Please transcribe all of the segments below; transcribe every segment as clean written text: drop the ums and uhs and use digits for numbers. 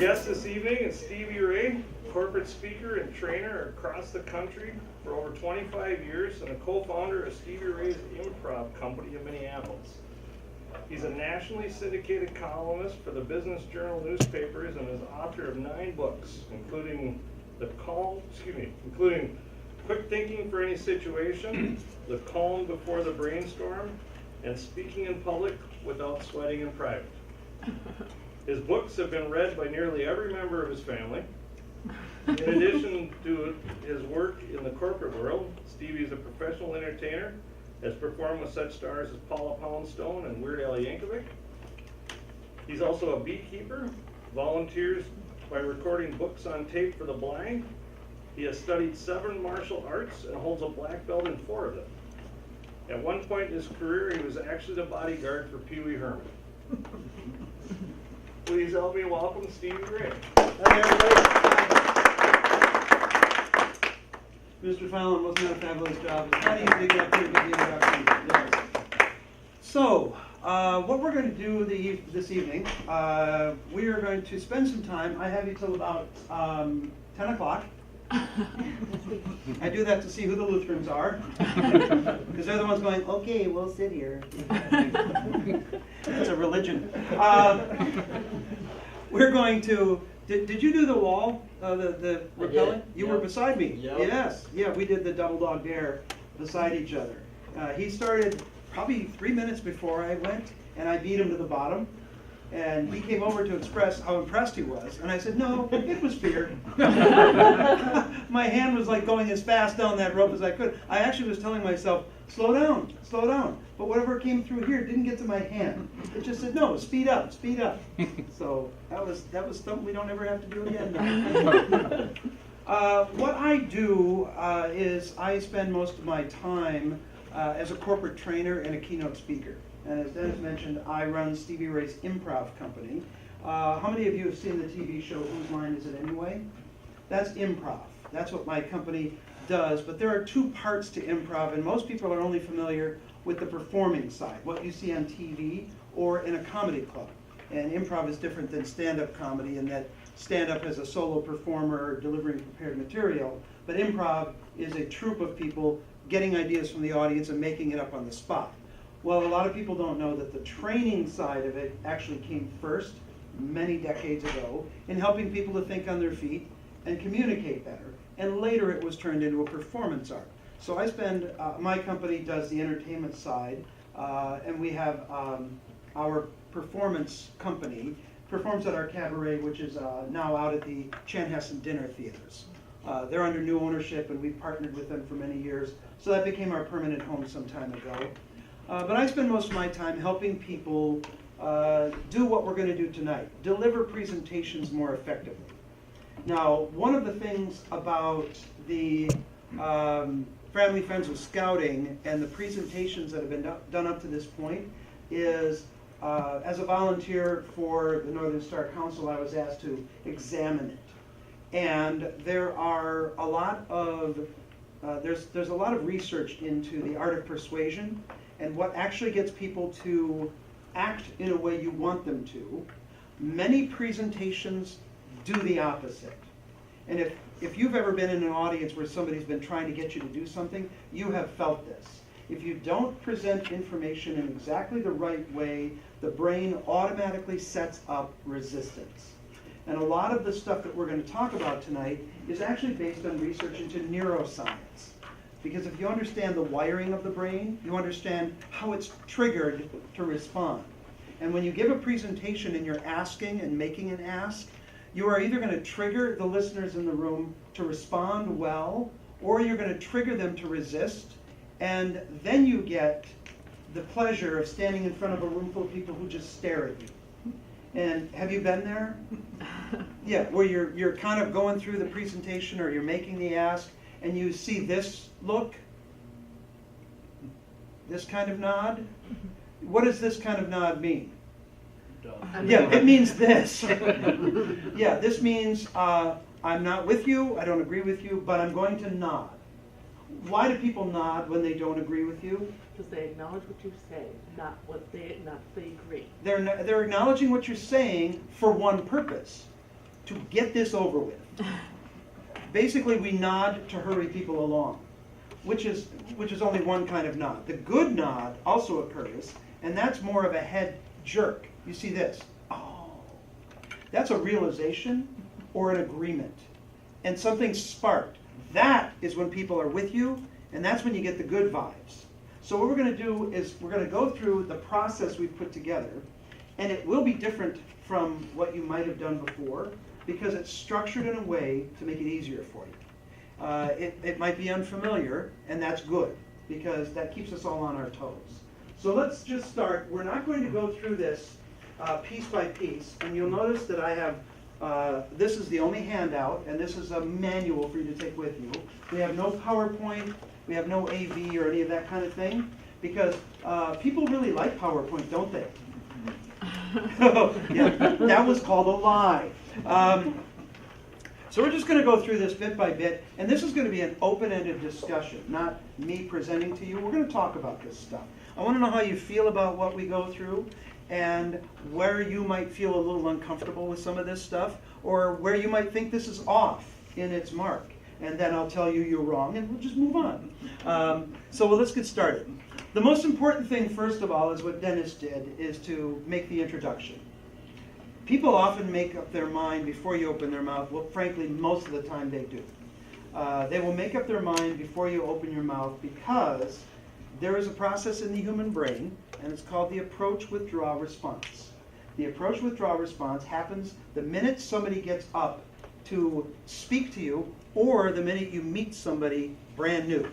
guest this evening is Stevie Ray, corporate speaker and trainer across the country for over 25 years and a co-founder of Stevie Ray's Improv Company in Minneapolis. He's a nationally syndicated columnist for the Business Journal newspapers and is author of 9 books, including Quick Thinking for Any Situation, The Calm Before the Brainstorm, and Speaking in Public Without Sweating in Private. His books have been read by nearly every member of his family. In addition to his work in the corporate world, Stevie is a professional entertainer, has performed with such stars as Paula Poundstone and Weird Al Yankovic. He's also a beekeeper, volunteers by recording books on tape for the blind. He has studied 7 martial arts and holds a black belt in 4 of them. At one point in his career, he was actually the bodyguard for Pee Wee Herman. Please help me welcome Stevie Ray. Hi, everybody. Mr. Fallon, wasn't that a fabulous job? It's not easy to get up here and get the introduction. Yes. So, what we're going to do this evening, we are going to spend some time. I have you till about 10 o'clock. I do that to see who the Lutherans are, because they're the ones going, okay, we'll sit here. That's a religion. We're going to, did you do the wall, the rappelling? You were beside me. Yep. Yes, yeah, we did the double dog dare beside each other. He started probably 3 minutes before I went, and I beat him to the bottom. And he came over to express how impressed he was. And I said, no, it was fear. My hand was like going as fast down that rope as I could. I actually was telling myself, slow down, slow down. But whatever came through here didn't get to my hand. It just said, no, speed up, speed up. So that was something we don't ever have to do again. What I do is I spend most of my time as a corporate trainer and a keynote speaker. And as Dennis mentioned, I run Stevie Ray's Improv Company. How many of you have seen the TV show Whose Line Is It Anyway? That's improv. That's what my company does. But there are 2 parts to improv, and most people are only familiar with the performing side, what you see on TV or in a comedy club. And improv is different than stand-up comedy in that stand-up is a solo performer delivering prepared material, but improv is a troupe of people getting ideas from the audience and making it up on the spot. Well, a lot of people don't know that the training side of it actually came first, many decades ago, in helping people to think on their feet and communicate better. And later it was turned into a performance art. So I spend, my company does the entertainment side, and we have our performance company performs at our cabaret, which is now out at the Chanhassen Dinner Theaters. They're under new ownership, and we've partnered with them for many years. So that became our permanent home some time ago. But I spend most of my time helping people do what we're going to do tonight, deliver presentations more effectively. Now, one of the things about the Family Friends with Scouting and the presentations that have been done up to this point is, as a volunteer for the Northern Star Council, I was asked to examine it. And there are a lot of, there's a lot of research into the art of persuasion and what actually gets people to act in a way you want them to. Many presentations do the opposite. And if you've ever been in an audience where somebody's been trying to get you to do something, you have felt this. If you don't present information in exactly the right way, the brain automatically sets up resistance. And a lot of the stuff that we're going to talk about tonight is actually based on research into neuroscience. Because if you understand the wiring of the brain, you understand how it's triggered to respond. And when you give a presentation and you're asking and making an ask, you are either going to trigger the listeners in the room to respond well, or you're going to trigger them to resist, and then you get the pleasure of standing in front of a room full of people who just stare at you. And have you been there? Yeah, where you're kind of going through the presentation or you're making the ask, and you see this look, this kind of nod. What does this kind of nod mean? Yeah, it means this. Yeah, this means I'm not with you, I don't agree with you, but I'm going to nod. Why do people nod when they don't agree with you? Because they acknowledge what you say, not they agree. They're acknowledging what you're saying for one purpose. to get this over with. Basically, we nod to hurry people along, which is only one kind of nod. The good nod also occurs, and that's more of a head jerk. You see this? Oh, that's a realization or an agreement, and something sparked. That is when people are with you, and that's when you get the good vibes. So what we're going to do is we're going to go through the process we've put together, and it will be different from what you might have done before because it's structured in a way to make it easier for you. It might be unfamiliar, and that's good because that keeps us all on our toes. So let's just start. We're not going to go through this piece by piece, and you'll notice that I have this is the only handout, and this is a manual for you to take with you. We have no PowerPoint, we have no AV or any of that kind of thing, because people really like PowerPoint, don't they? Yeah, that was called a lie. So we're just going to go through this bit by bit, and this is going to be an open-ended discussion, not me presenting to you. We're going to talk about this stuff. I want to know how you feel about what we go through, and where you might feel a little uncomfortable with some of this stuff, or where you might think this is off in its mark. And then I'll tell you you're wrong, and we'll just move on. So let's get started. The most important thing, first of all, is what Dennis did, is to make the introduction. People often make up their mind before you open their mouth. Well, frankly, most of the time they do. They will make up their mind before you open your mouth because there is a process in the human brain, and it's called the approach-withdraw response. The approach-withdraw response happens the minute somebody gets up to speak to you or the minute you meet somebody brand new.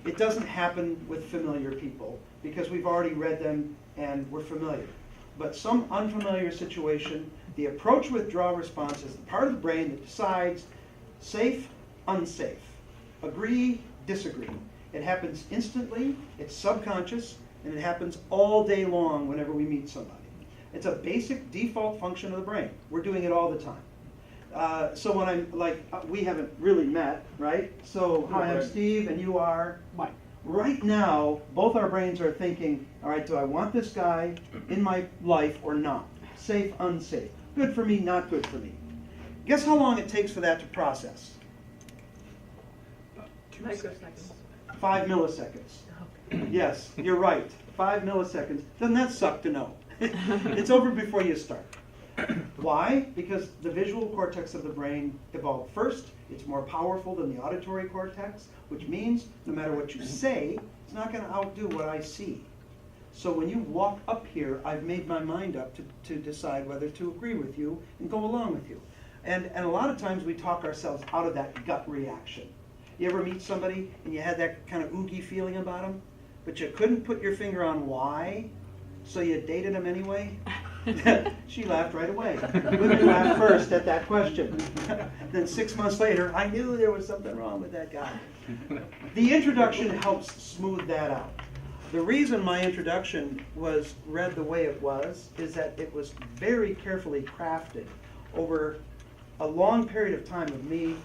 It doesn't happen with familiar people because we've already read them and we're familiar. But some unfamiliar situation, the approach-withdraw response is the part of the brain that decides safe, unsafe, agree, disagree. It happens instantly, it's subconscious, and it happens all day long whenever we meet somebody. It's a basic default function of the brain. We're doing it all the time. So when I'm like, we haven't really met, right? So hi, I'm Steve, and you are? Mike. Right now, both our brains are thinking, all right, do I want this guy in my life or not? Safe, unsafe. Good for me, not good for me. Guess how long it takes for that to process? 2 microseconds. 5 milliseconds. Yes, you're right. 5 milliseconds. Doesn't that suck to know? It's over before you start. Why? Because the visual cortex of the brain evolved first. It's more powerful than the auditory cortex, which means no matter what you say, it's not going to outdo what I see. So when you walk up here, I've made my mind up to decide whether to agree with you and go along with you. And a lot of times we talk ourselves out of that gut reaction. You ever meet somebody and you had that kind of oogie feeling about them, but you couldn't put your finger on why, so you dated them anyway? She laughed right away. Women laugh first at that question. Then 6 months later, I knew there was something wrong with that guy. The introduction helps smooth that out. The reason my introduction was read the way it was is that it was very carefully crafted over a long period of time of me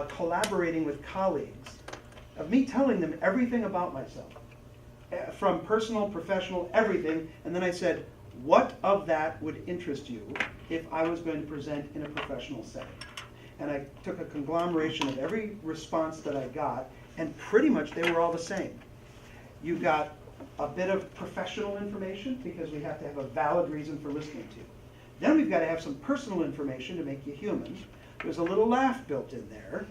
collaborating with colleagues, of me telling them everything about myself, from personal, professional, everything, and then I said, what of that would interest you if I was going to present in a professional setting? And I took a conglomeration of every response that I got, and pretty much they were all the same. You got a bit of professional information, because we have to have a valid reason for listening to you. Then we've got to have some personal information to make you human. There's a little laugh built in there,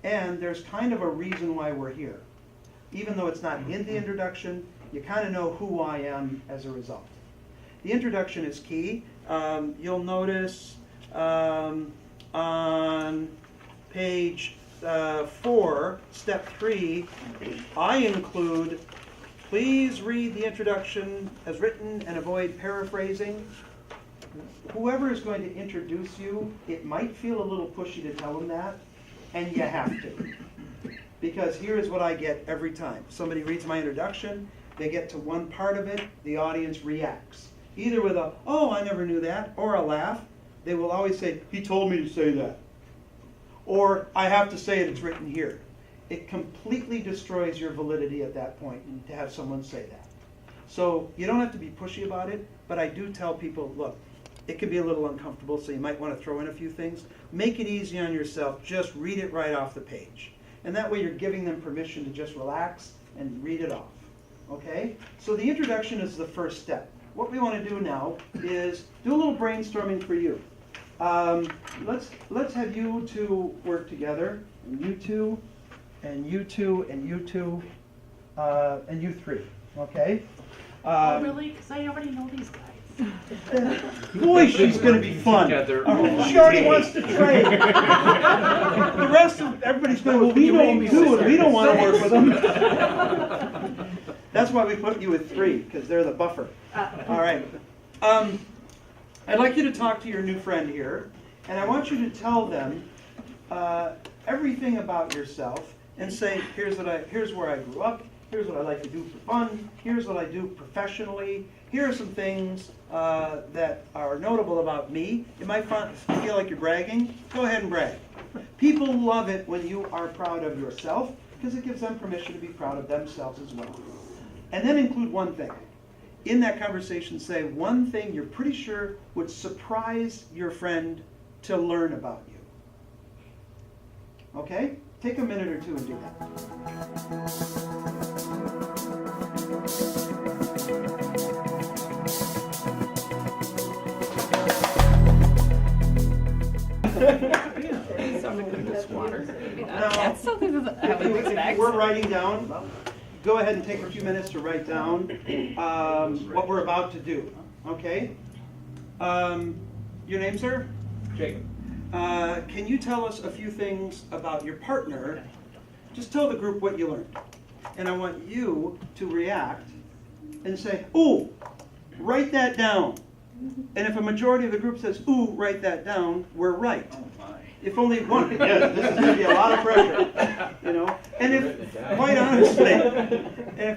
and there's kind of a reason why we're here. Even though it's not in the introduction, you kind of know who I am as a result. The introduction is key. You'll notice on page 4, step 3, I include, please read the introduction as written and avoid paraphrasing. Whoever is going to introduce you, it might feel a little pushy to tell them that, and you have to. Because here is what I get every time. Somebody reads my introduction, they get to one part of it, the audience reacts. Either with a, oh, I never knew that, or a laugh. They will always say, he told me to say that. Or, I have to say it, it's written here. It completely destroys your validity at that point to have someone say that. So, you don't have to be pushy about it, but I do tell people, look, it can be a little uncomfortable, so you might want to throw in a few things. Make it easy on yourself. Just read it right off the page. And that way you're giving them permission to just relax and read it off. Okay? So the introduction is the first step. What we want to do now is do a little brainstorming for you. Let's have you two work together, and you two, and you two, and you two, and you three. Okay? Oh, really? Because I already know these guys. Boy, she's going to be fun. She already wants to trade. The rest of everybody's going, well, we know them too, and we don't want to work with them. That's why we put you with three, because they're the buffer. All right. I'd like you to talk to your new friend here, and I want you to tell them everything about yourself and say, here's where I grew up, here's what I like to do for fun, here's what I do professionally, here are some things that are notable about me. You might feel like you're bragging. Go ahead and brag. People love it when you are proud of yourself because it gives them permission to be proud of themselves as well. And then include one thing. In that conversation, say one thing you're pretty sure would surprise your friend to learn about you. Okay? Take a minute or two and do That's something that I would If expect. we're writing down, go ahead and take a few minutes to write down what we're about to do. Okay? Your name, sir? Jacob. Can you tell us a few things about your partner? Just tell the group what you learned. And I want you to react and say, ooh, write that down. And if a majority of the group says, ooh, write that down, we're right. Oh my. If only one, yes, this is going to be a lot of pressure, you know. And if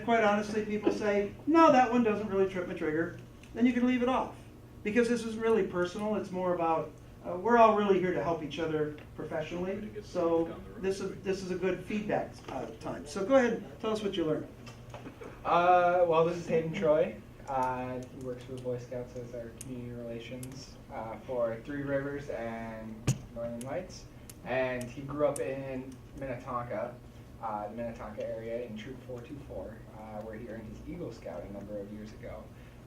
quite honestly, people say, no, that one doesn't really trip my trigger, then you can leave it off. Because this is really personal. It's more about, we're all really here to help each other professionally. So this is a good feedback time. So go ahead and tell us what you learned. Well, this is Hayden Troy. He works for the Boy Scouts as our community relations for Three Rivers and Northern Lights. And he grew up in Minnetonka, the Minnetonka area in Troop 424, where he earned his Eagle Scout a number of years ago.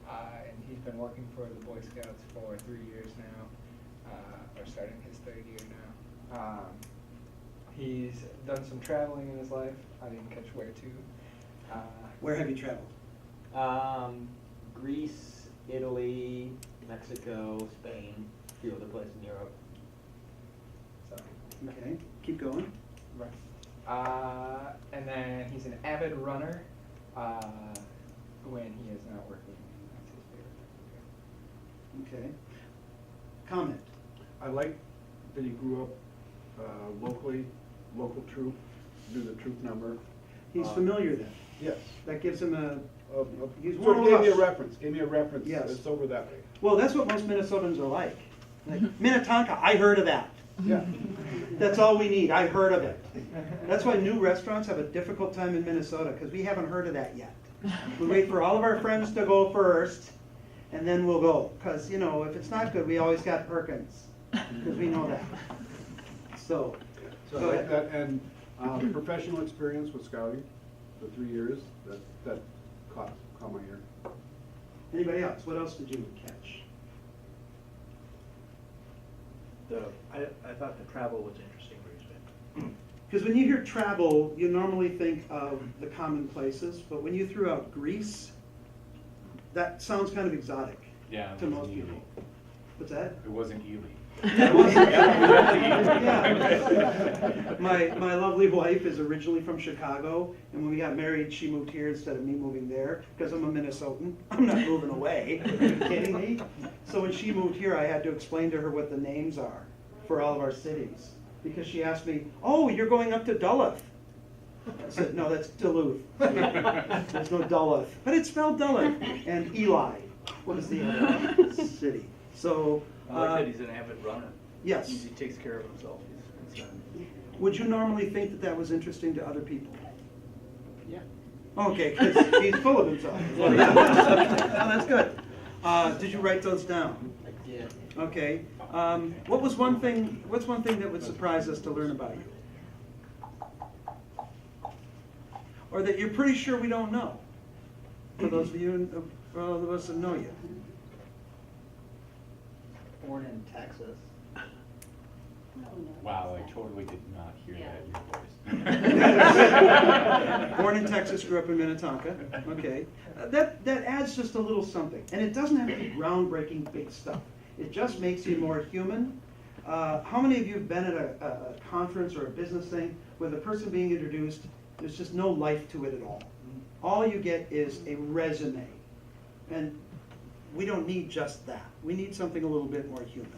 And he's been working for the Boy Scouts for 3 years now, or starting his third year now. He's done some traveling in his life. I didn't catch where to. Where have you traveled? Greece, Italy, Mexico, Spain, a few other places in Europe. So, Okay, keep going. right. And then he's an avid runner when he is not working. That's his favorite thing Okay. Comment. I like that he grew up locally, local troop, knew the troop number. He's familiar then. Yes. That gives him a, he's So one it of gave me a us. reference, Yes. It's over that way. Well, that's what most Minnesotans are like. Minnetonka, I heard of that. Yeah. That's all we need, I heard of it. That's why new restaurants have a difficult time in Minnesota, because we haven't heard of that yet. We wait for all of our friends to go first, and then we'll go. Because, you know, if it's not good, we always got Perkins, because we know that. So, So go I like ahead. that, and professional experience with scouting, the 3 years, that caught my ear. Anybody else? What else did you catch? I thought the travel was interesting where he's been. Because when you hear travel, you normally think of the common places, but when you threw out Greece, that sounds kind of exotic Yeah, it to most wasn't people. Ely. What's that? It wasn't Ely. Yeah. My lovely wife is originally from Chicago, and when we got married, she moved here instead of me moving there, because I'm a Minnesotan. I'm not moving away. Are you kidding me? So when she moved here, I had to explain to her what the names are for all of our cities, because she asked me, "Oh, you're going up to Duluth." I said, "No, that's Duluth. There's no Duluth, but it's spelled Duluth." And Eli was the other city. So. I like that he's an avid runner. Yes. He takes care of himself. He's Would you normally think that that was interesting to other people? Yeah. Okay, because he's full of himself. Well, yeah. Well, that's good. Did you write those down? I did. Okay. What's one thing that would surprise us to learn about you? Or that you're pretty sure we don't know? For those of you, for all of us that know you. Born in Texas. Wow, I totally did not hear that in your voice. Born in Texas, grew up in Minnetonka. Okay. That adds just a little something. And it doesn't have to be groundbreaking big stuff. It just makes you more human. How many of you have been at a conference or a business thing where the person being introduced, there's just no life to it at all? All you get is a resume. And we don't need just that. We need something a little bit more human.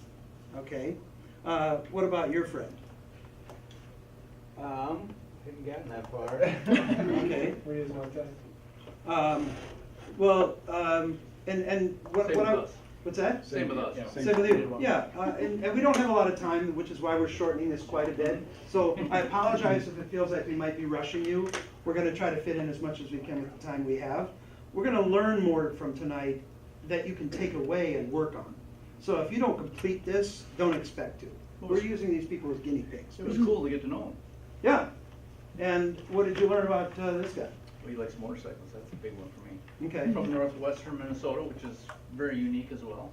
Okay? What about your friend? Haven't gotten that far. Okay. We just want to. And what Same with I, us. what's that? Same with us. Same with you. Yeah, and we don't have a lot of time, which is why we're shortening this quite a bit. So I apologize if it feels like we might be rushing you. We're going to try to fit in as much as we can with the time we have. We're going to learn more from tonight that you can take away and work on. So if you don't complete this, don't expect to. We're using these people as guinea pigs. It was cool to get to know him. Yeah. And what did you learn about this guy? Well, he likes motorcycles, that's a big one for me. Okay. From northwestern Minnesota, which is very unique as well,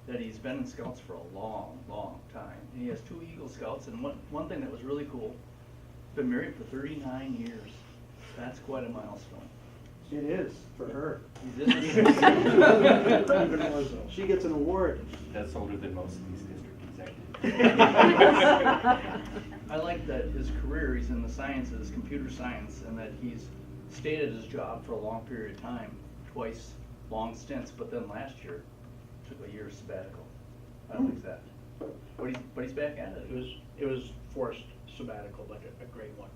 that he's been in Scouts for a long, long time. He has 2 Eagle Scouts, and one thing that was really cool, been married for 39 years. That's quite a milestone. It is, for her. He's in the She gets an award. That's older than most of these district executives. I like that his career, he's in the sciences, computer science, and that he's stayed at his job for a long period of time, twice long stints, but then last year took a year's sabbatical. I like that. But he's back at it. It was forced sabbatical, but a great one.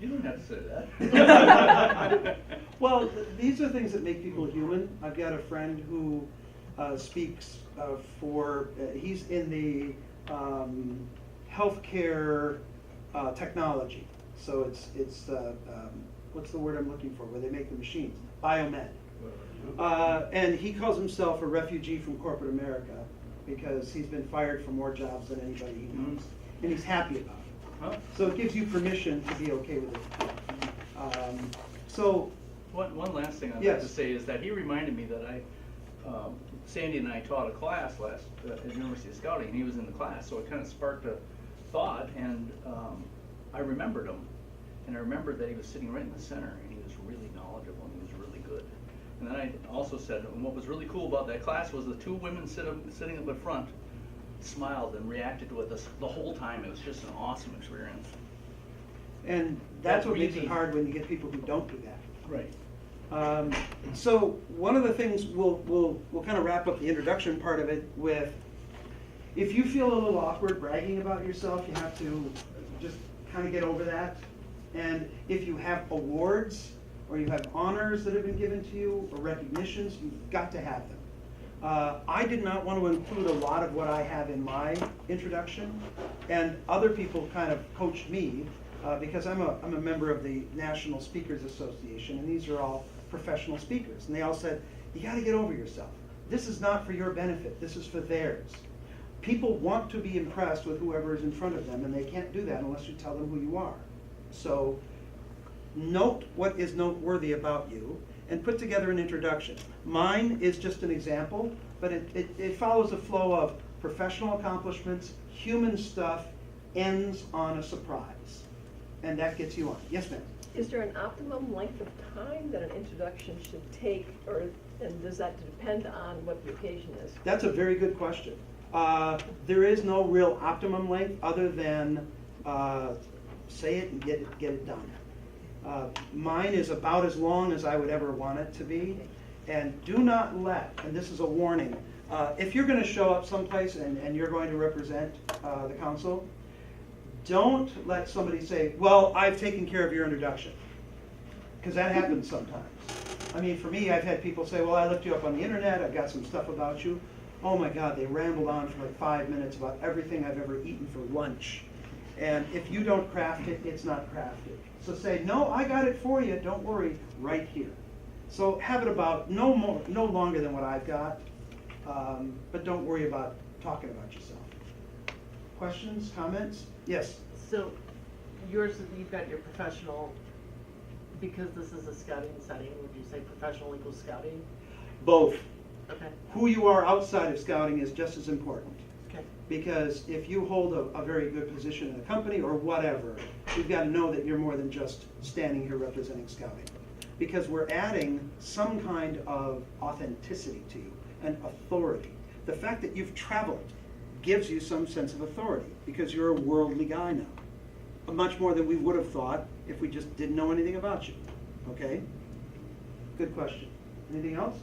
You don't have to say that. Well, these are things that make people human. I've got a friend who speaks he's in the healthcare technology. So it's what's the word I'm looking for, where they make the machines? Biomed. And he calls himself a refugee from corporate America because he's been fired from more jobs than anybody he knows. And he's happy about it. Huh? So it gives you permission to be okay with it. So, One last thing I'd Yes. like to say is that he reminded me that Sandy and I taught a class at University of Scouting, and he was in the class, so it kind of sparked a thought, and I remembered him. And I remembered that he was sitting right in the center, and he was really knowledgeable, and he was really good. And then I also said, and what was really cool about that class was the 2 women sitting up in front smiled and reacted to it the whole time. It was just an awesome experience. and that's what makes it hard when you get people who don't do that. Right. So one of the things we'll kind of wrap up the introduction part of it with, if you feel a little awkward bragging about yourself, you have to just kind of get over that. And if you have awards or you have honors that have been given to you or recognitions, you've got to have them. I did not want to include a lot of what I have in my introduction, and other people kind of coached me because I'm a member of the National Speakers Association, and these are all professional speakers, and they all said, you got to get over yourself. This is not for your benefit, this is for theirs. People want to be impressed with whoever is in front of them, and they can't do that unless you tell them who you are. So note what is noteworthy about you, and put together an introduction. Mine is just an example, but it follows a flow of professional accomplishments, human stuff, ends on a surprise. And that gets you on. Yes, ma'am? Is there an optimum length of time that an introduction should take, and does that depend on what the occasion is? That's a very good question. There is no real optimum length other than say it and get it done. Mine is about as long as I would ever want it to be. And do not let, and this is a warning, if you're going to show up someplace and you're going to represent the council, don't let somebody say, well, I've taken care of your introduction. Because that happens sometimes. I mean, for me, I've had people say, well, I looked you up on the internet, I've got some stuff about you. Oh my God, they rambled on for like 5 minutes about everything I've ever eaten for lunch. And if you don't craft it, it's not crafted. So say, no, I got it for you, don't worry, right here. So have it about no longer than what I've got. But don't worry about talking about yourself. Questions, comments? Yes? So yours, you've got your professional, because this is a scouting setting, would you say professional equals scouting? Both. Okay, Who you are outside of scouting is just as important. okay. Because if you hold a very good position in a company or whatever, you've got to know that you're more than just standing here representing scouting. Because we're adding some kind of authenticity to you and authority. The fact that you've traveled gives you some sense of authority because you're a worldly guy now. Much more than we would have thought if we just didn't know anything about you. Okay? Good question. Anything else?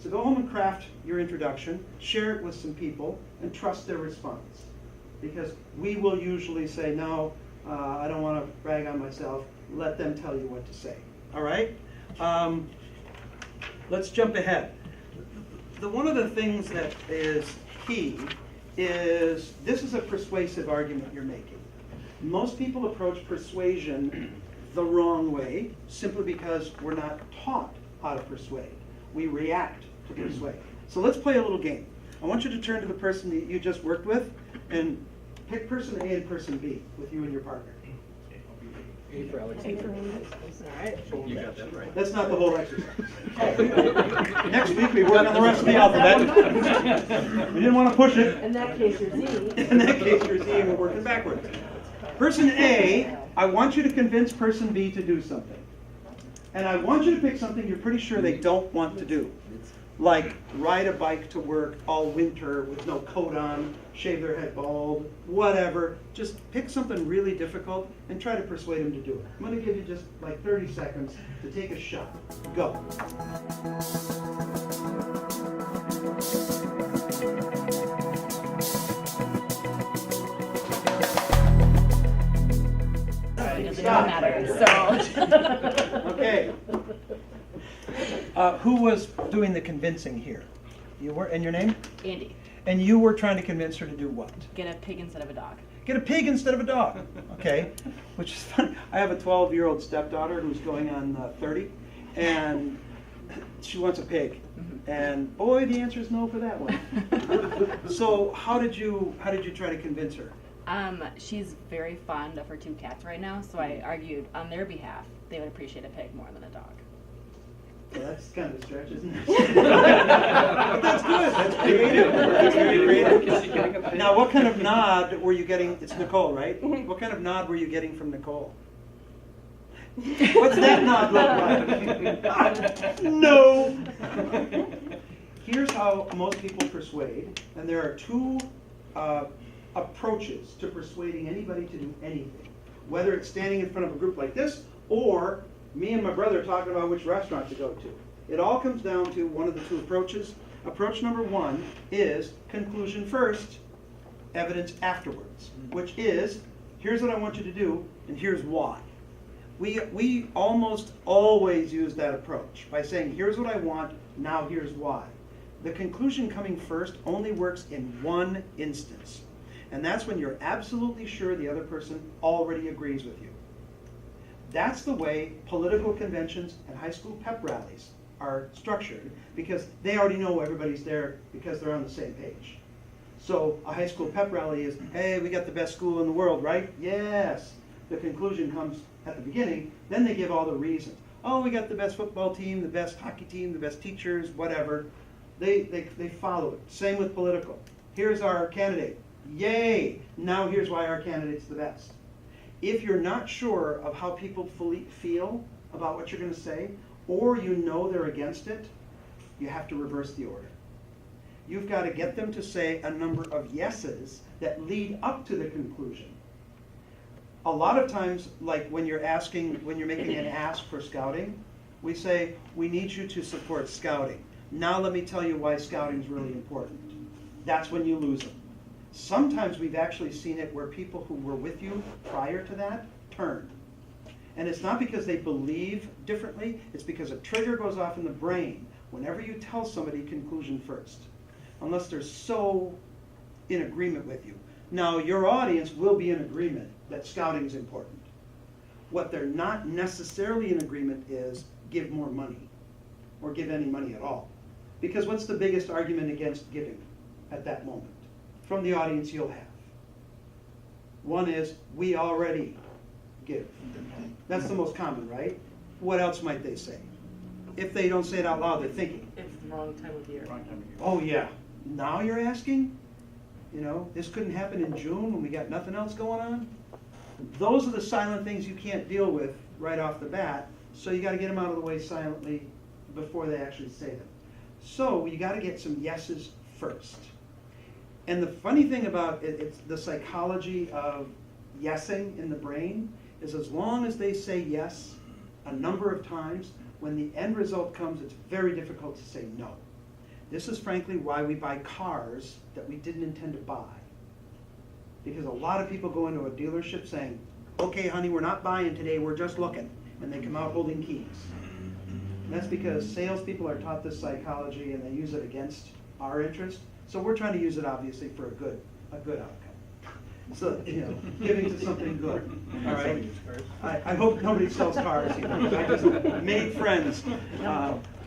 So go home and craft your introduction, share it with some people, and trust their response. Because we will usually say, no, I don't want to brag on myself. Let them tell you what to say. All right? Let's jump ahead. One of the things that is key is this is a persuasive argument you're making. Most people approach persuasion the wrong way simply because we're not taught how to persuade. We react to persuade. So let's play a little game. I want you to turn to the person that you just worked with and pick person A and person B with you and your partner. A for Alexander. All right. You got that right. That's not the whole exercise. Next week we work on the rest of the alphabet. We didn't want to push it. In that case, you're Z. In that case, you're Z and we're working backwards. Person A, I want you to convince person B to do something. And I want you to pick something you're pretty sure they don't want to do. Like ride a bike to work all winter with no coat on, shave their head bald, whatever. Just pick something really difficult and try to persuade them to do it. I'm going to give you just like 30 seconds to take a shot. Go. It doesn't matter, so. Okay. Who was doing the convincing here? You were, and your name? Andy, And you were trying to convince her to do what? get a pig instead of a dog. Get a pig instead of a dog. Okay. Which is fun. I have a 12-year-old stepdaughter who's going on 30, and she wants a pig. And boy, the answer is no for that one. So how did you try to convince her? She's very fond of her two cats right now, so I argued on their behalf they would appreciate a pig more than a dog. Well, that's kind of a stretch, isn't it? But that's good. That's creative. That's very creative. Now, what kind of nod were you getting? It's Nicole, right? What kind of nod were you getting from Nicole? What's that nod look like? No. Here's how most people persuade, and there are two approaches to persuading anybody to do anything. Whether it's standing in front of a group like this, or me and my brother talking about which restaurant to go to. It all comes down to one of the two approaches. Approach number one is conclusion first, evidence afterwards, which is, here's what I want you to do, and here's why. We almost always use that approach by saying, here's what I want, now here's why. The conclusion coming first only works in one instance, and that's when you're absolutely sure the other person already agrees with you. That's the way political conventions and high school pep rallies are structured, because they already know everybody's there because they're on the same page. So a high school pep rally is, hey, we got the best school in the world, right? Yes. The conclusion comes at the beginning, then they give all the reasons. Oh, we got the best football team, the best hockey team, the best teachers, whatever. They follow it. Same with political. Here's our candidate. Yay! Now here's why our candidate's the best. If you're not sure of how people fully feel about what you're going to say, or you know they're against it, you have to reverse the order. You've got to get them to say a number of yeses that lead up to the conclusion. A lot of times, like when you're making an ask for scouting, we say, we need you to support scouting. Now let me tell you why scouting is really important. That's when you lose them. Sometimes we've actually seen it where people who were with you prior to that turn. And it's not because they believe differently, it's because a trigger goes off in the brain whenever you tell somebody conclusion first, unless they're so in agreement with you. Now, your audience will be in agreement that scouting is important. What they're not necessarily in agreement is give more money, or give any money at all. Because what's the biggest argument against giving at that moment? From the audience you'll have. One is, we already give. That's the most common, right? What else might they say? If they don't say it out loud, they're thinking, It's the wrong time of year. Wrong time of year. oh yeah, now you're asking? You know, this couldn't happen in June when we got nothing else going on? Those are the silent things you can't deal with right off the bat, so you gotta get them out of the way silently before they actually say them. So you gotta get some yeses first. And the funny thing about it, it's the psychology of yesing in the brain, is as long as they say yes a number of times, when the end result comes, it's very difficult to say no. This is frankly why we buy cars that we didn't intend to buy. Because a lot of people go into a dealership saying, okay honey, we're not buying today, we're just looking. And they come out holding keys. And that's because salespeople are taught this psychology and they use it against our interest. So we're trying to use it obviously for a good outcome. So, you know, giving to something good, all right? I hope nobody sells cars, you know, I just made friends.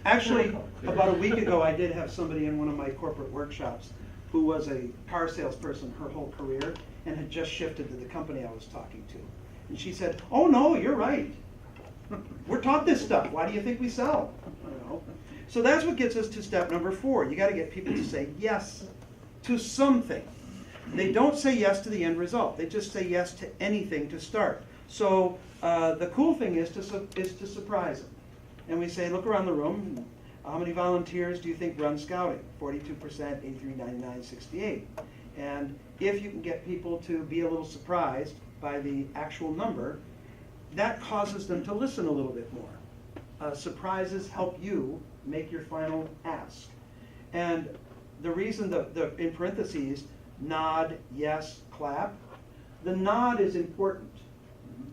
Actually, about a week ago, I did have somebody in one of my corporate workshops who was a car salesperson her whole career and had just shifted to the company I was talking to. And she said, oh no, you're right. We're taught this stuff. Why do you think we sell? You know? So that's what gets us to step number 4. You got to get people to say yes to something. They don't say yes to the end result. They just say yes to anything to start. So the cool thing is to surprise them. And we say, look around the room. How many volunteers do you think run scouting? 42%, 83, 99, 68. And if you can get people to be a little surprised by the actual number, that causes them to listen a little bit more. Surprises help you make your final ask. And the reason the in parentheses, nod, yes, clap, the nod is important.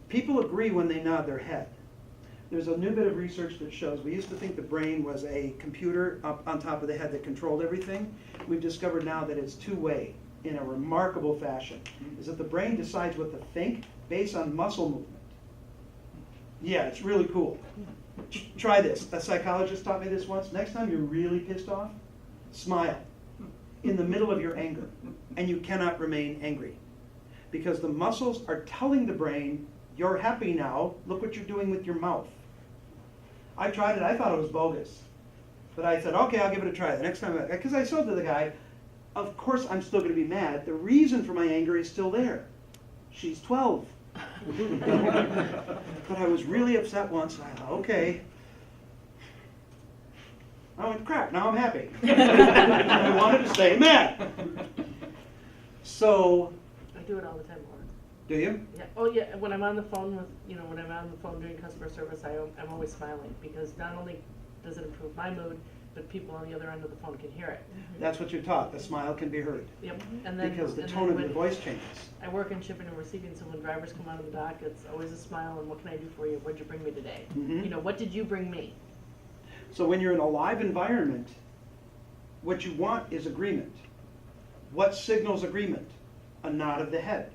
People agree when they nod their head. There's a new bit of research that shows, we used to think the brain was a computer up on top of the head that controlled everything. We've discovered now that it's two-way in a remarkable fashion, is that the brain decides what to think based on muscle movement. Yeah, it's really cool. Try this. A psychologist taught me this once. Next time you're really pissed off, smile in the middle of your anger, and you cannot remain angry. Because the muscles are telling the brain, you're happy now, look what you're doing with your mouth. I tried it, I thought it was bogus. But I said, okay, I'll give it a try. The next time, because I said to the guy, of course I'm still going to be mad. The reason for my anger is still there. She's 12. But I was really upset once, and I thought, okay. I went, crap, now I'm happy. I wanted to stay mad. So. I do it all the time, Laura. Do you? Yeah. Oh, yeah. When I'm on the phone with, when I'm on the phone doing customer service, I'm always smiling because not only does it improve my mood, but people on the other end of the phone can hear it. That's what you're taught. The smile can be heard. Yep. And then because the tone of your voice changes. I work in shipping and receiving, so when drivers come out of the dock, it's always a smile. And what can I do for you? What'd you bring me today? Mm-hmm. What did you bring me? So when you're in a live environment, what you want is agreement. What signals agreement? A nod of the head.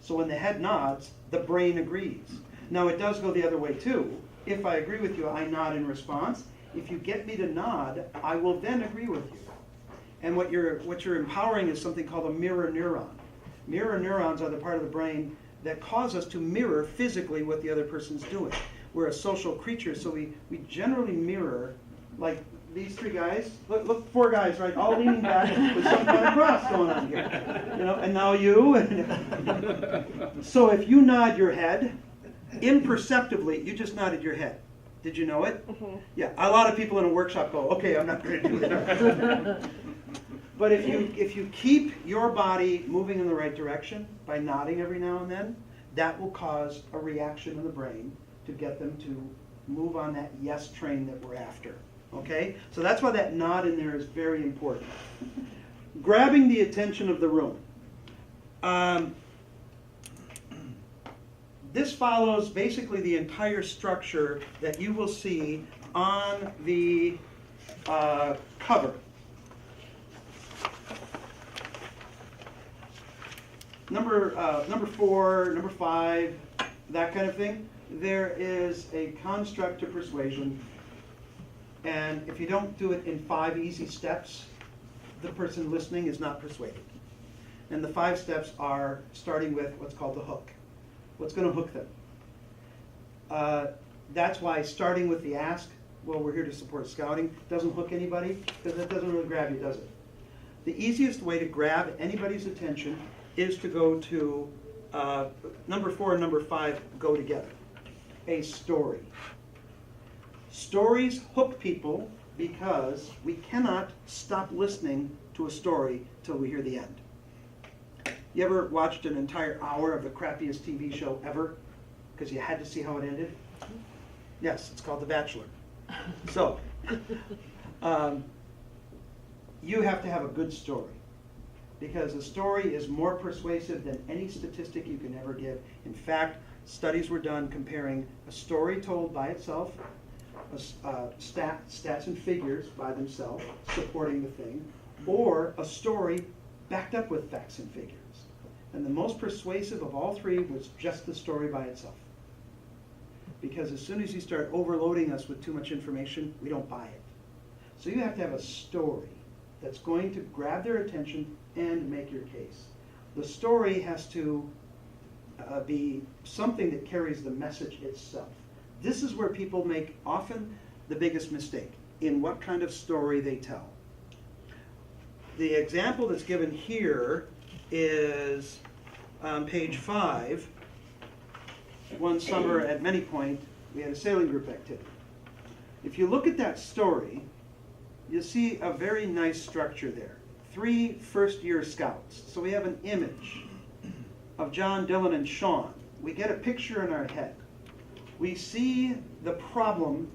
So when the head nods, the brain agrees. Now it does go the other way too. If I agree with you, I nod in response. If you get me to nod, I will then agree with you. And what you're empowering is something called a mirror neuron. Mirror neurons are the part of the brain that cause us to mirror physically what the other person's doing. We're a social creature, so we generally mirror, like these 3 guys. Look, 4 guys, right, all leaning back with some kind of cross going on here. And now you. So if you nod your head, imperceptibly, you just nodded your head. Did you know it? Mm-hmm. Yeah, a lot of people in a workshop go, okay, I'm not going to do that. But if you keep your body moving in the right direction by nodding every now and then, that will cause a reaction in the brain to get them to move on that yes train that we're after. Okay? So that's why that nod in there is very important. Grabbing the attention of the room. This follows basically the entire structure that you will see on the cover. Number 4, number 5, that kind of thing. There is a construct to persuasion. And if you don't do it in 5 easy steps, the person listening is not persuaded. And the 5 steps are starting with what's called the hook. What's going to hook them? That's why starting with the ask, well, we're here to support scouting, doesn't hook anybody, because that doesn't really grab you, does it? The easiest way to grab anybody's attention is to go to number 4 and number 5 go together. A story. Stories hook people because we cannot stop listening to a story till we hear the end. You ever watched an entire hour of the crappiest TV show ever because you had to see how it ended? Yes, it's called The Bachelor. So, you have to have a good story because a story is more persuasive than any statistic you can ever give. In fact, studies were done comparing a story told by itself, stats and figures by themselves supporting the thing, or a story backed up with facts and figures. And the most persuasive of all 3 was just the story by itself. Because as soon as you start overloading us with too much information, we don't buy it. So you have to have a story that's going to grab their attention and make your case. The story has to be something that carries the message itself. This is where people make often the biggest mistake, in what kind of story they tell. The example that's given here is on page 5. One summer at Many Point, we had a sailing group activity. If you look at that story, you'll see a very nice structure there. 3 first-year scouts. So we have an image of John, Dylan, and Sean. We get a picture in our head. We see the problem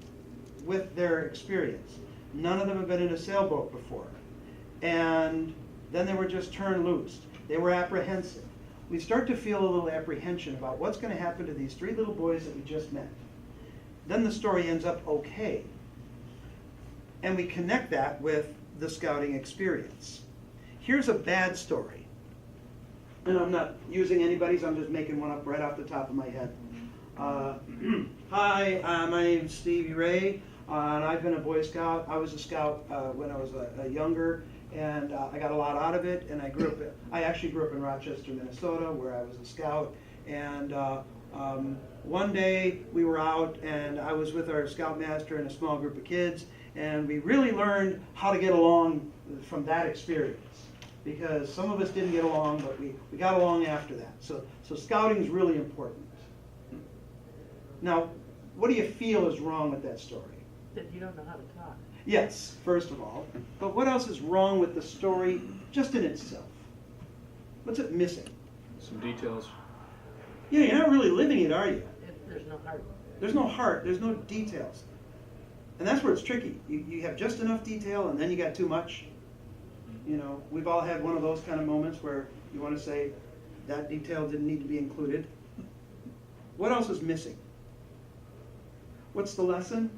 with their experience. None of them have been in a sailboat before. And then they were just turned loose. They were apprehensive. We start to feel a little apprehension about what's going to happen to these 3 little boys that we just met. Then the story ends up okay. And we connect that with the scouting experience. Here's a bad story. And I'm not using anybody's, I'm just making one up right off the top of my head. Hi, my name's Stevie Ray, and I've been a Boy Scout. I was a scout when I was younger, and I got a lot out of it. And I actually grew up in Rochester, Minnesota, where I was a scout. And one day we were out, and I was with our scoutmaster and a small group of kids, and we really learned how to get along from that experience. Because some of us didn't get along, but we got along after that. So scouting is really important. Now, what do you feel is wrong with that story? That you don't know how to talk. Yes, first of all. But what else is wrong with the story just in itself? What's it missing? Some details. Yeah, you're not really living it, are you? There's no heart. There's no heart. There's no details. And that's where it's tricky. You have just enough detail, and then you got too much. You know, we've all had one of those kind of moments where you want to say, that detail didn't need to be included. What else is missing? What's the lesson?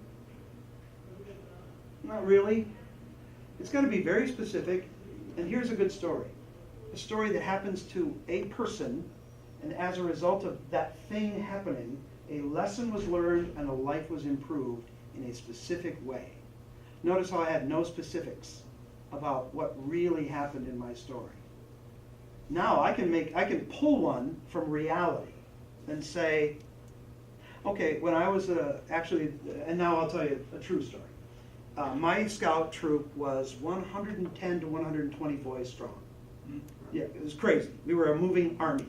Not really. It's got to be very specific. And here's a good story. A story that happens to a person, and as a result of that thing happening, a lesson was learned and a life was improved in a specific way. Notice how I had no specifics about what really happened in my story. Now I can pull one from reality and say, okay, when I was and now I'll tell you a true story. My scout troop was 110 to 120 boys strong. Yeah, it was crazy. We were a moving army.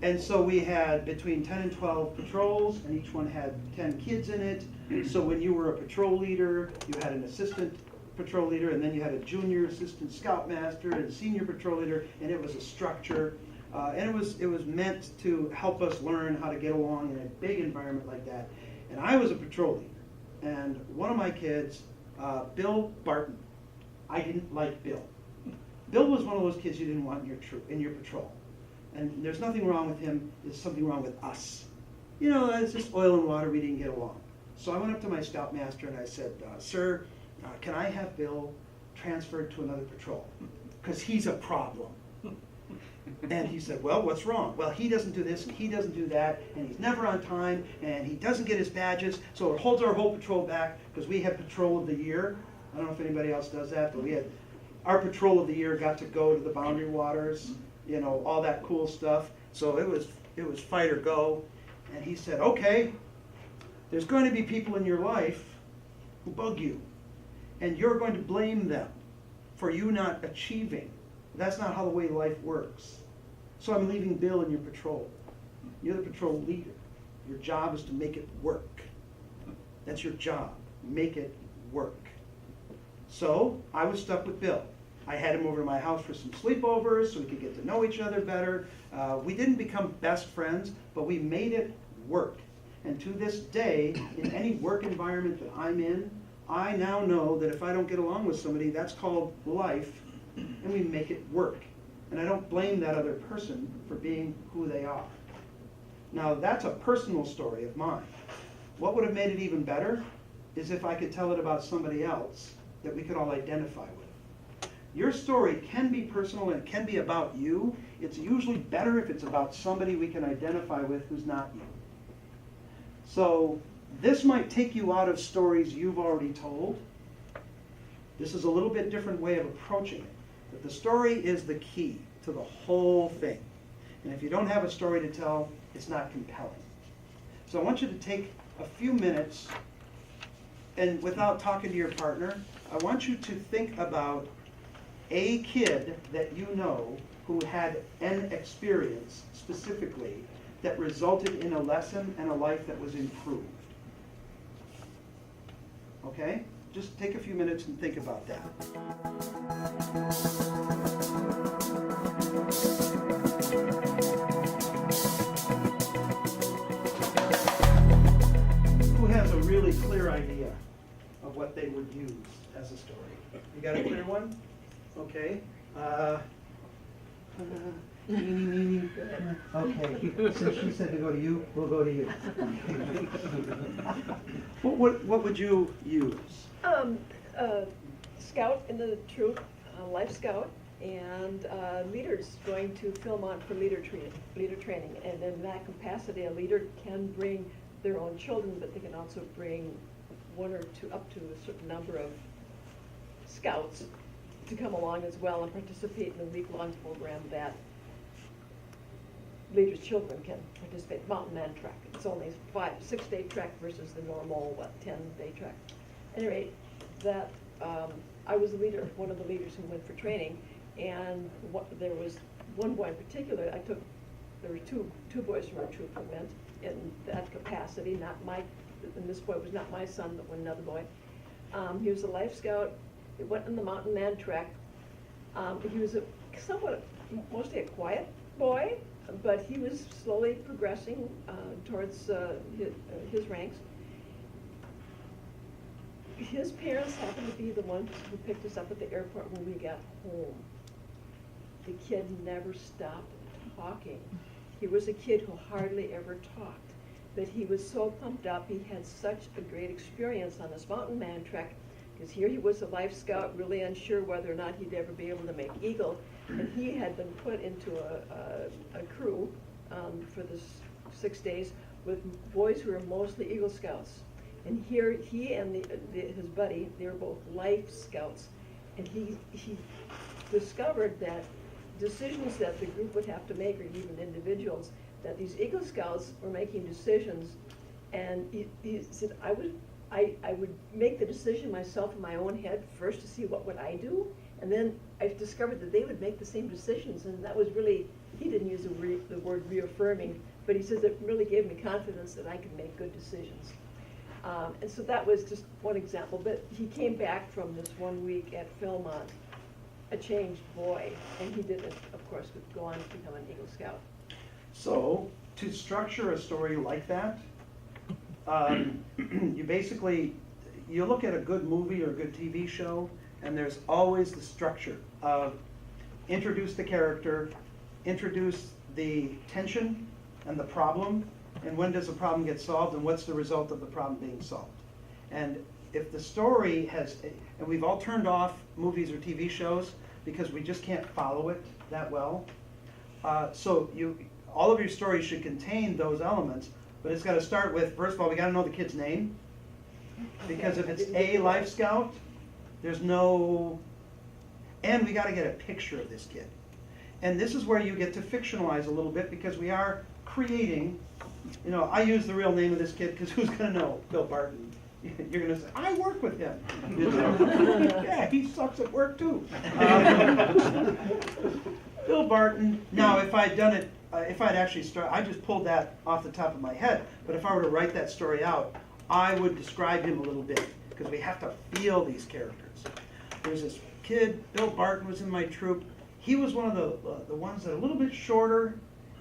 And so we had between 10 and 12 patrols, and each one had 10 kids in it. So when you were a patrol leader, you had an assistant patrol leader, and then you had a junior assistant scoutmaster and a senior patrol leader, and it was a structure. And it was meant to help us learn how to get along in a big environment like that. And I was a patrol leader. And one of my kids, Bill Barton, I didn't like Bill. Bill was one of those kids you didn't want in your patrol. And there's nothing wrong with him, there's something wrong with us. You know, it's just oil and water, we didn't get along. So I went up to my scoutmaster and I said, sir, can I have Bill transferred to another patrol? Because he's a problem. And he said, well, what's wrong? Well, he doesn't do this, and he doesn't do that, and he's never on time, and he doesn't get his badges, so it holds our whole patrol back, because we had patrol of the year. I don't know if anybody else does that, but we had, our patrol of the year got to go to the boundary waters, you know, all that cool stuff. So it was fight or go. And he said, okay, there's going to be people in your life who bug you, and you're going to blame them for you not achieving. That's not how the way life works. So I'm leaving Bill in your patrol. You're the patrol leader. Your job is to make it work. That's your job. Make it work. So I was stuck with Bill. I had him over to my house for some sleepovers so we could get to know each other better. We didn't become best friends, but we made it work. And to this day, in any work environment that I'm in, I now know that if I don't get along with somebody, that's called life, and we make it work. And I don't blame that other person for being who they are. Now, that's a personal story of mine. What would have made it even better is if I could tell it about somebody else that we could all identify with. Your story can be personal and it can be about you. It's usually better if it's about somebody we can identify with who's not you. So this might take you out of stories you've already told. This is a little bit different way of approaching it. But the story is the key to the whole thing. And if you don't have a story to tell, it's not compelling. So I want you to take a few minutes, and without talking to your partner, I want you to think about a kid that you know who had an experience specifically that resulted in a lesson and a life that was improved. Okay? Just take a few minutes and think about that. Who has a really clear idea of what they would use as a story? You got a clear one? Okay. Okay, since she said to go to you, we'll go to you. What would you use? Scout in the troop, Life Scout, and leaders going to Philmont for leader training. And in that capacity, a leader can bring their own children, but they can also bring one or two, up to a certain number of scouts to come along as well and participate in a week-long program that leaders' children can participate. Mountain Man Trek. It's only a 6-day trek versus the normal 10-day trek. At any rate, that I was the leader, one of the leaders who went for training, and there was one boy in particular. There were two boys from our troop who went in that capacity. And this boy was not my son, but another boy. He was a Life Scout. He went on the Mountain Man Trek. He was mostly a quiet boy, but he was slowly progressing towards his ranks. His parents happened to be the ones who picked us up at the airport when we got home. The kid never stopped talking. He was a kid who hardly ever talked, but he was so pumped up. He had such a great experience on this Mountain Man Trek, because here he was a Life Scout, really unsure whether or not he'd ever be able to make Eagle, and he had been put into a crew for this 6 days with boys who were mostly Eagle Scouts. And here he and his buddy, they were both Life Scouts, and he discovered that decisions that the group would have to make, or even individuals, that these Eagle Scouts were making decisions, and he said, I would make the decision myself in my own head first to see what would I do, and then I discovered that they would make the same decisions, and that was really, he didn't use the word reaffirming, but he says it really gave me confidence that I could make good decisions. And so that was just one example, but he came back from this 1 week at Philmont a changed boy, and he didn't, of course, go on to become an Eagle Scout. So, to structure a story like that, you look at a good movie or a good TV show, and there's always the structure of introduce the character, introduce the tension and the problem, and when does the problem get solved, and what's the result of the problem being solved. And if the story and we've all turned off movies or TV shows because we just can't follow it that well. So all of your stories should contain those elements, but it's gotta start with, first of all, we gotta know the kid's name. Because if it's a Life Scout, there's no, and we gotta get a picture of this kid. And this is where you get to fictionalize a little bit, because we are creating, I use the real name of this kid, because who's gonna know? Bill Barton. You're gonna say, I work with him. Yeah, he sucks at work too. Bill Barton. Now, if I'd done it, if I'd actually I just pulled that off the top of my head, but if I were to write that story out, I would describe him a little bit, because we have to feel these characters. There's this kid, Bill Barton was in my troupe. He was one of the ones that are a little bit shorter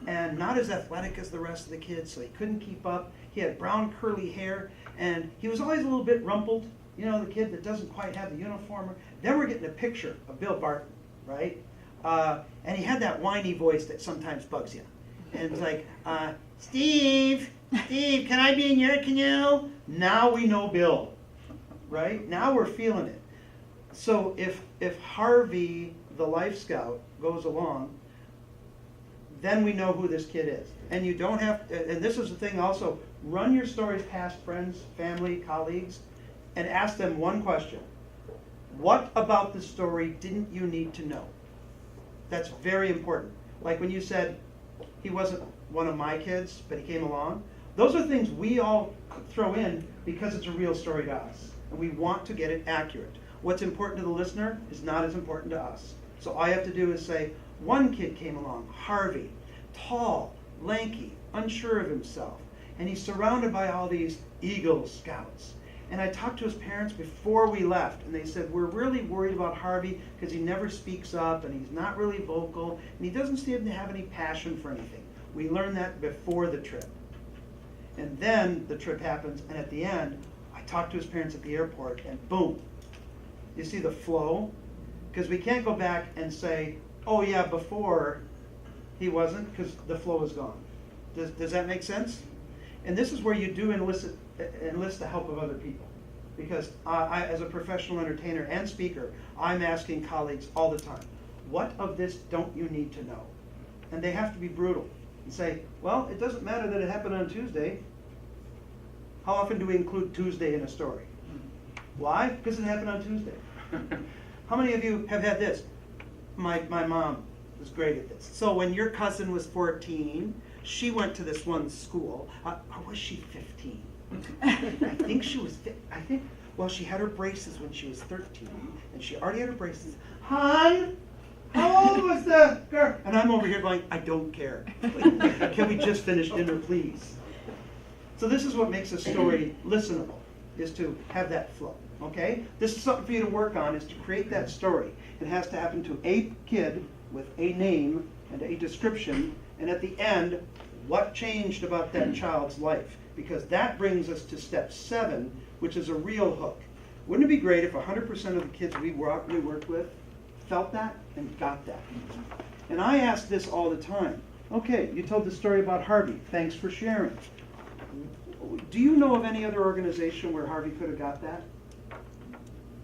and not as athletic as the rest of the kids, so he couldn't keep up. He had brown curly hair, and he was always a little bit rumpled, the kid that doesn't quite have the uniform. Then we're getting a picture of Bill Barton, right? And he had that whiny voice that sometimes bugs you. And it's like, Steve, can I be in your canoe? Now we know Bill, right? Now we're feeling it. So if Harvey, the Life Scout, goes along, then we know who this kid is. And you don't have, and this is the thing also, run your stories past friends, family, colleagues, and ask them one question. What about the story didn't you need to know? That's very important. Like when you said, he wasn't one of my kids, but he came along. Those are things we all throw in because it's a real story to us. And we want to get it accurate. What's important to the listener is not as important to us. So all you have to do is say, one kid came along, Harvey, tall, lanky, unsure of himself. And he's surrounded by all these Eagle Scouts. And I talked to his parents before we left, and they said, we're really worried about Harvey because he never speaks up, and he's not really vocal, and he doesn't seem to have any passion for anything. We learned that before the trip. And then the trip happens, and at the end, I talked to his parents at the airport, and boom. You see the flow? Because we can't go back and say, oh yeah, before he wasn't, because the flow is gone. Does that make sense? And this is where you do enlist the help of other people. Because I, as a professional entertainer and speaker, I'm asking colleagues all the time, what of this don't you need to know? And they have to be brutal and say, well, it doesn't matter that it happened on Tuesday. How often do we include Tuesday in a story? Why? Because it happened on Tuesday. How many of you have had this? My mom was great at this. So when your cousin was 14, she went to this one school. Or was she 15? I think she was, well, she had her braces when she was 13, and she already had her braces. Hon, how old was the girl? And I'm over here going, I don't care. Like, can we just finish dinner, please? So this is what makes a story listenable, is to have that flow, okay? This is something for you to work on, is to create that story. It has to happen to a kid with a name and a description, and at the end, what changed about that child's life? Because that brings us to step 7, which is a real hook. Wouldn't it be great if 100% of the kids we worked with felt that and got that? And I ask this all the time. Okay, you told the story about Harvey. Thanks for sharing. Do you know of any other organization where Harvey could have got that?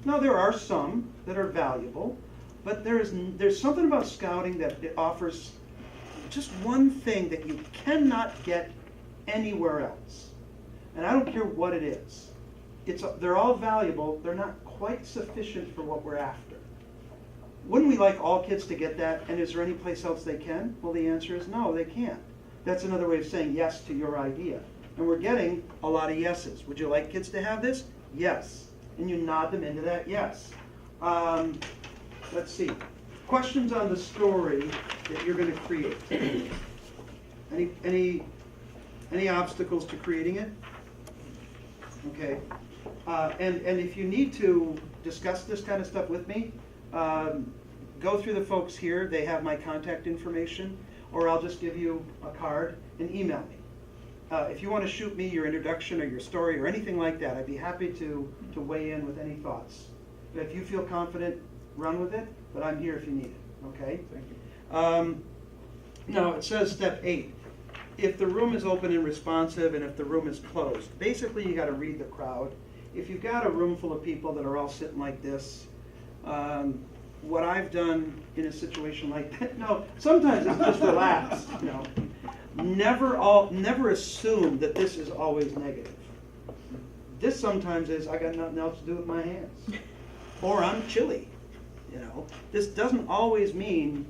No, there are some that are valuable, but there's something about scouting that it offers just one thing that you cannot get anywhere else. And I don't care what it is. They're all valuable. They're not quite sufficient for what we're after. Wouldn't we like all kids to get that? And is there any place else they can? Well, the answer is no, they can't. That's another way of saying yes to your idea. And we're getting a lot of yeses. Would you like kids to have this? Yes. And you nod them into that yes. Let's see. Questions on the story that you're going to create. Any obstacles to creating it? Okay. And if you need to discuss this kind of stuff with me, go through the folks here. They have my contact information, or I'll just give you a card and email me. If you want to shoot me your introduction or your story or anything like that, I'd be happy to weigh in with any thoughts. But if you feel confident, run with it, but I'm here if you need it, okay? Thank you. Now, it says step 8. If the room is open and responsive and if the room is closed, basically you got to read the crowd. If you've got a room full of people that are all sitting like this, what I've done in a situation like that, no, sometimes it's just relaxed, you know. Never assume that this is always negative. This sometimes is, I got nothing else to do with my hands. Or I'm chilly, you know. This doesn't always mean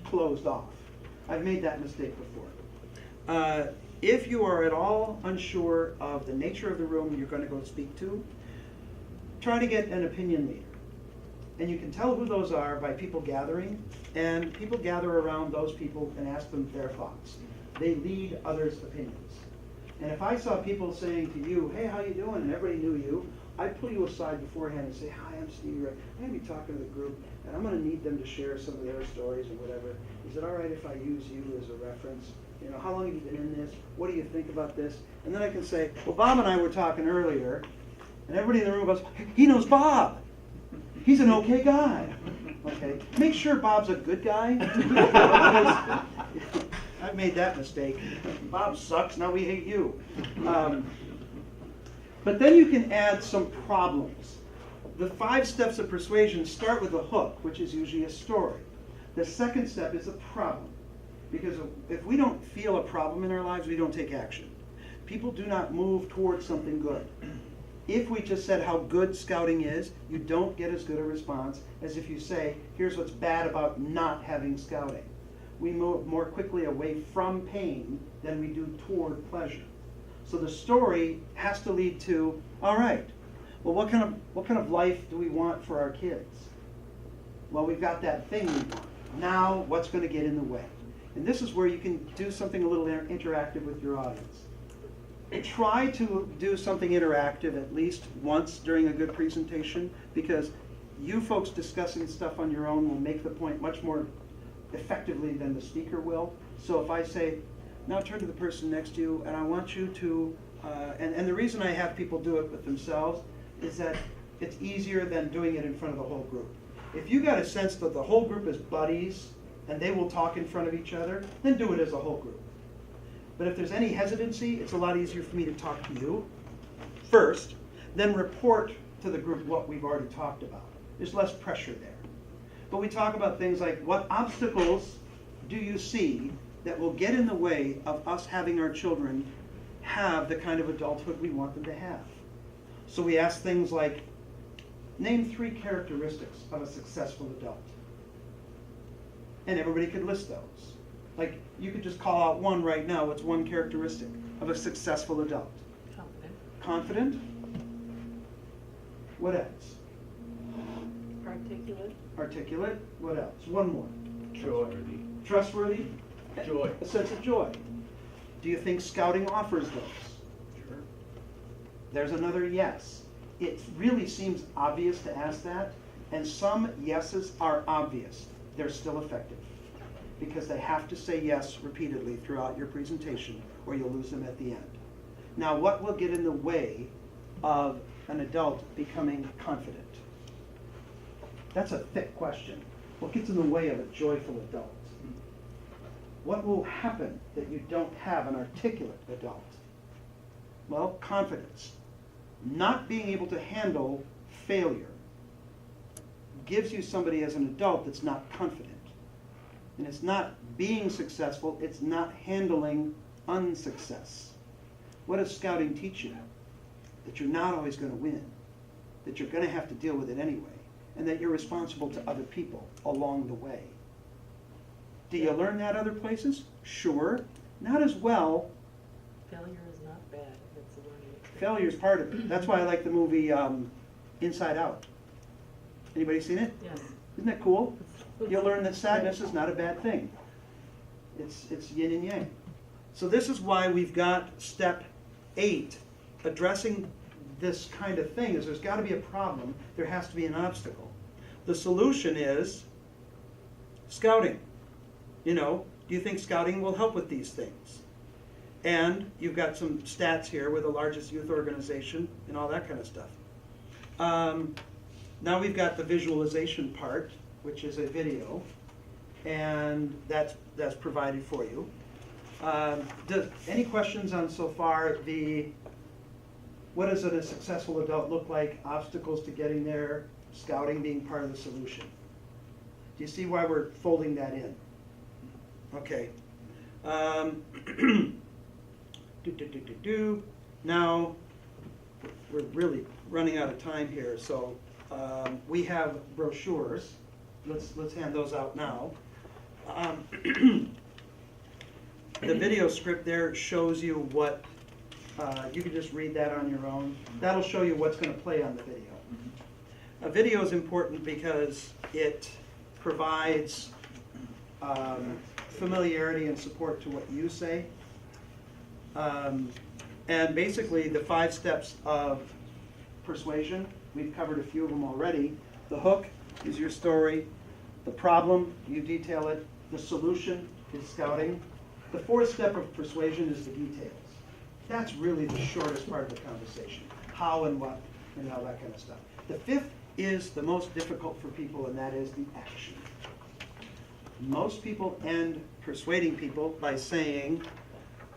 closed off. I've made that mistake before. If you are at all unsure of the nature of the room you're going to go speak to, try to get an opinion leader. And you can tell who those are by people gathering, and people gather around those people and ask them their thoughts. They lead others' opinions. And if I saw people saying to you, hey, how you doing? And everybody knew you, I'd pull you aside beforehand and say, hi, I'm Stevie Ray. I'm going to be talking to the group, and I'm going to need them to share some of their stories and whatever. Is it all right if I use you as a reference? You know, how long have you been in this? What do you think about this? And then I can say, well, Bob and I were talking earlier, and everybody in the room goes, he knows Bob. He's an okay guy. Okay, make sure Bob's a good guy. I've made that mistake. Bob sucks, now we hate you. But then you can add some problems. The 5 steps of persuasion start with a hook, which is usually a story. The second step is a problem. Because if we don't feel a problem in our lives, we don't take action. People do not move towards something good. If we just said how good scouting is, you don't get as good a response as if you say, here's what's bad about not having scouting. We move more quickly away from pain than we do toward pleasure. So the story has to lead to, all right, well, what kind of life do we want for our kids? Well, we've got that thing we want. Now, what's going to get in the way? And this is where you can do something a little interactive with your audience. Try to do something interactive at least once during a good presentation, because you folks discussing stuff on your own will make the point much more effectively than the speaker will. So if I say, now turn to the person next to you, and I want you to, and the reason I have people do it with themselves is that it's easier than doing it in front of the whole group. If you got a sense that the whole group is buddies and they will talk in front of each other, then do it as a whole group. But if there's any hesitancy, it's a lot easier for me to talk to you first, then report to the group what we've already talked about. There's less pressure there. But we talk about things like, what obstacles do you see that will get in the way of us having our children have the kind of adulthood we want them to have? So we ask things like, name 3 characteristics of a successful adult. And everybody could list those. Like, you could just call out one right now. What's one characteristic of a successful adult? Confident. Confident? What else? Articulate. Articulate? What else? One more. Joy. Trustworthy? Joy. A sense of joy. Do you think scouting offers those? Sure. There's another yes. It really seems obvious to ask that, and some yeses are obvious. They're still effective, because they have to say yes repeatedly throughout your presentation, or you'll lose them at the end. Now, what will get in the way of an adult becoming confident? That's a thick question. What gets in the way of a joyful adult? What will happen that you don't have an articulate adult? Well, confidence. Not being able to handle failure gives you somebody as an adult that's not confident. And it's not being successful, it's not handling unsuccess. What does scouting teach you? That you're not always going to win, that you're going to have to deal with it anyway, and that you're responsible to other people along the way. Do you learn that other places? Sure. Not as well. Failure is not bad. It's a learning experience. Failure is part of it. That's why I like the movie Inside Out. Anybody seen it? Yes. Isn't that cool? You'll learn that sadness is not a bad thing. It's yin and yang. So this is why we've got step 8, addressing this kind of thing, is there's got to be a problem, there has to be an obstacle. The solution is scouting. You know, do you think scouting will help with these things? And you've got some stats here with the largest youth organization and all that kind of stuff. Now we've got the visualization part, which is a video, and that's provided for you. Any questions on so far what does a successful adult look like, obstacles to getting there, scouting being part of the solution? Do you see why we're folding that in? Okay. Now, we're really running out of time here, so we have brochures. Let's hand those out now. The video script there shows you what, you can just read that on your own. That'll show you what's going to play on the video. A video is important because it provides familiarity and support to what you say. And basically the 5 steps of persuasion, we've covered a few of them already. The hook is your story. The problem, you detail it. The solution is scouting. The 4th step of persuasion is the details. That's really the shortest part of the conversation. How and what and all that kind of stuff. The 5th is the most difficult for people, and that is the action. Most people end persuading people by saying,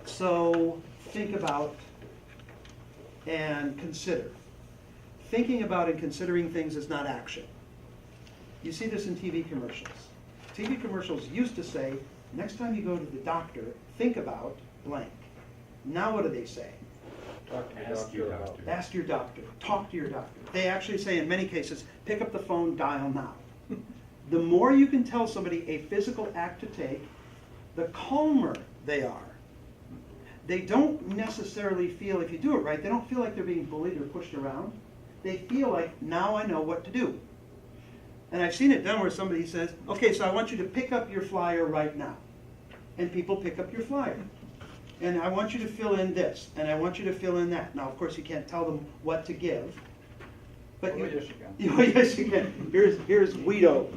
so think about and consider. Thinking about and considering things is not action. You see this in TV commercials. TV commercials used to say, next time you go to the doctor, think about blank. Now what do they say? Ask your doctor. Ask your doctor. Talk to your doctor. They actually say in many cases, pick up the phone, dial now. The more you can tell somebody a physical act to take, the calmer they are. They don't necessarily feel, if you do it right, they don't feel like they're being bullied or pushed around. They feel like, now I know what to do. And I've seen it done where somebody says, okay, so I want you to pick up your flyer right now. And people pick up your flyer. And I want you to fill in this, and I want you to fill in that. Now, of course, you can't tell them what to give. But yes, you can. Yes, you can. Here's Guido.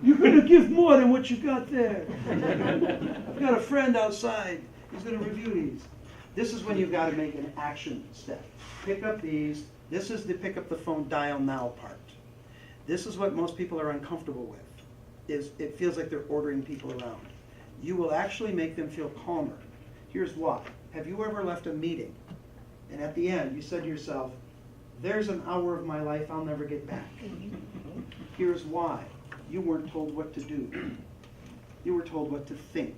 You're going to give more than what you got there. I've got a friend outside. He's going to review these. This is when you've got to make an action step. Pick up these. This is the pick up the phone, dial now part. This is what most people are uncomfortable with. Is it feels like they're ordering people around. You will actually make them feel calmer. Here's why. Have you ever left a meeting and at the end you said to yourself, there's an hour of my life I'll never get back? Here's why. You weren't told what to do. You were told what to think.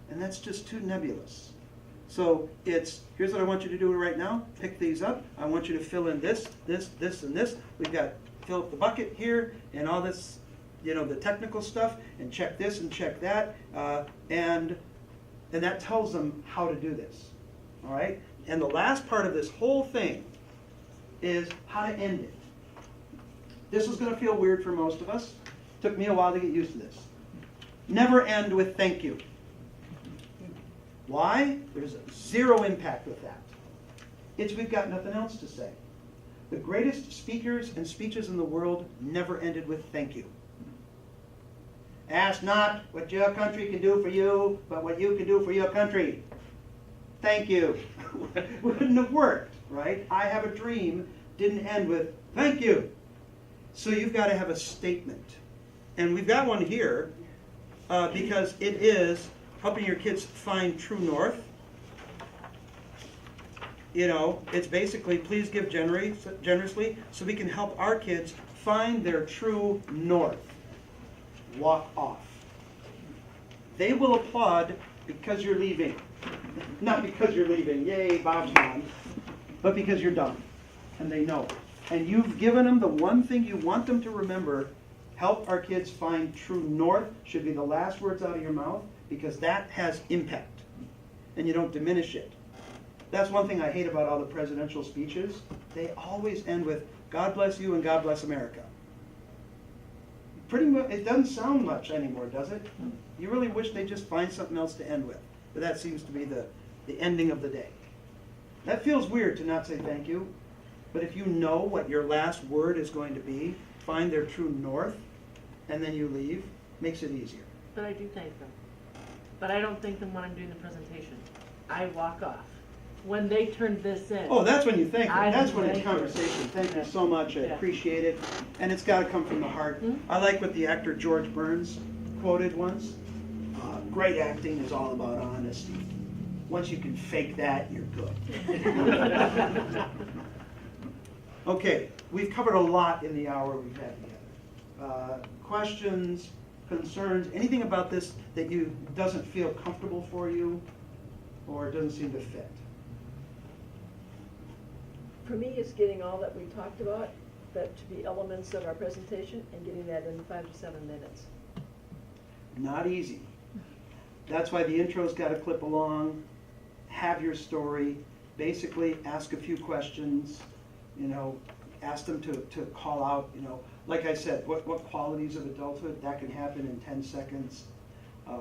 And that's just too nebulous. So it's, here's what I want you to do right now. Pick these up. I want you to fill in this, this, this, and this. We've got fill up the bucket here and all this, you know, the technical stuff, and check this and check that. And that tells them how to do this. All right? And the last part of this whole thing is how to end it. This is going to feel weird for most of us. Took me a while to get used to this. Never end with thank you. Why? There's zero impact with that. It's we've got nothing else to say. The greatest speakers and speeches in the world never ended with thank you. Ask not what your country can do for you, but what you can do for your country. Thank you. Wouldn't have worked, right? I have a dream didn't end with thank you. So you've got to have a statement. And we've got one here because it is helping your kids find true north. You know, it's basically please give generously so we can help our kids find their true north. Walk off. They will applaud because you're leaving. Not because you're leaving, yay, Bob's gone, but because you're done. And they know. And you've given them the one thing you want them to remember. Help our kids find true north should be the last words out of your mouth, because that has impact. And you don't diminish it. That's one thing I hate about all the presidential speeches. They always end with, God bless you and God bless America. Pretty much, it doesn't sound much anymore, does it? You really wish they'd just find something else to end with. But that seems to be the ending of the day. That feels weird to not say thank you. But if you know what your last word is going to be, find their true north, and then you leave, makes it easier. But I do thank them. But I don't thank them when I'm doing the presentation. I walk off. When they turn this in. Oh, that's when you thank them. I That's when thank it's them. conversation. Thank you so much. I Yeah. appreciate it. And it's got to come from the heart. I like what the actor George Burns quoted once. Great acting is all about honesty. Once you can fake that, you're good. Okay, we've covered a lot in the hour we've had together. questions, concerns, anything about this that doesn't feel comfortable for you or doesn't seem to fit? For me, it's getting all that we talked about, that to be elements of our presentation, and getting that in 5 to 7 minutes. Not easy. That's why the intro's got to clip along, have your story, basically ask a few questions, ask them to call out, like I said, what qualities of adulthood, that can happen in 10 seconds.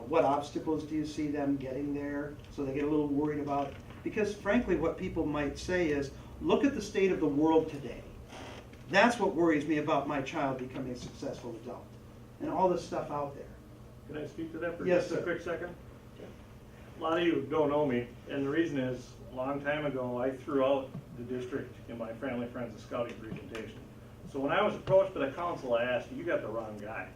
What obstacles do you see them getting there? So they get a little worried about, because frankly, what people might say is, look at the state of the world today. That's what worries me about my child becoming a successful adult, and all this stuff out there. Can I speak to that for Yes, just a sir. quick second? A lot of you don't know me, and the reason is, a long time ago, I threw out the district in my Family Friends of Scouting presentation. So when I was approached by the council, I asked, you got the wrong guy.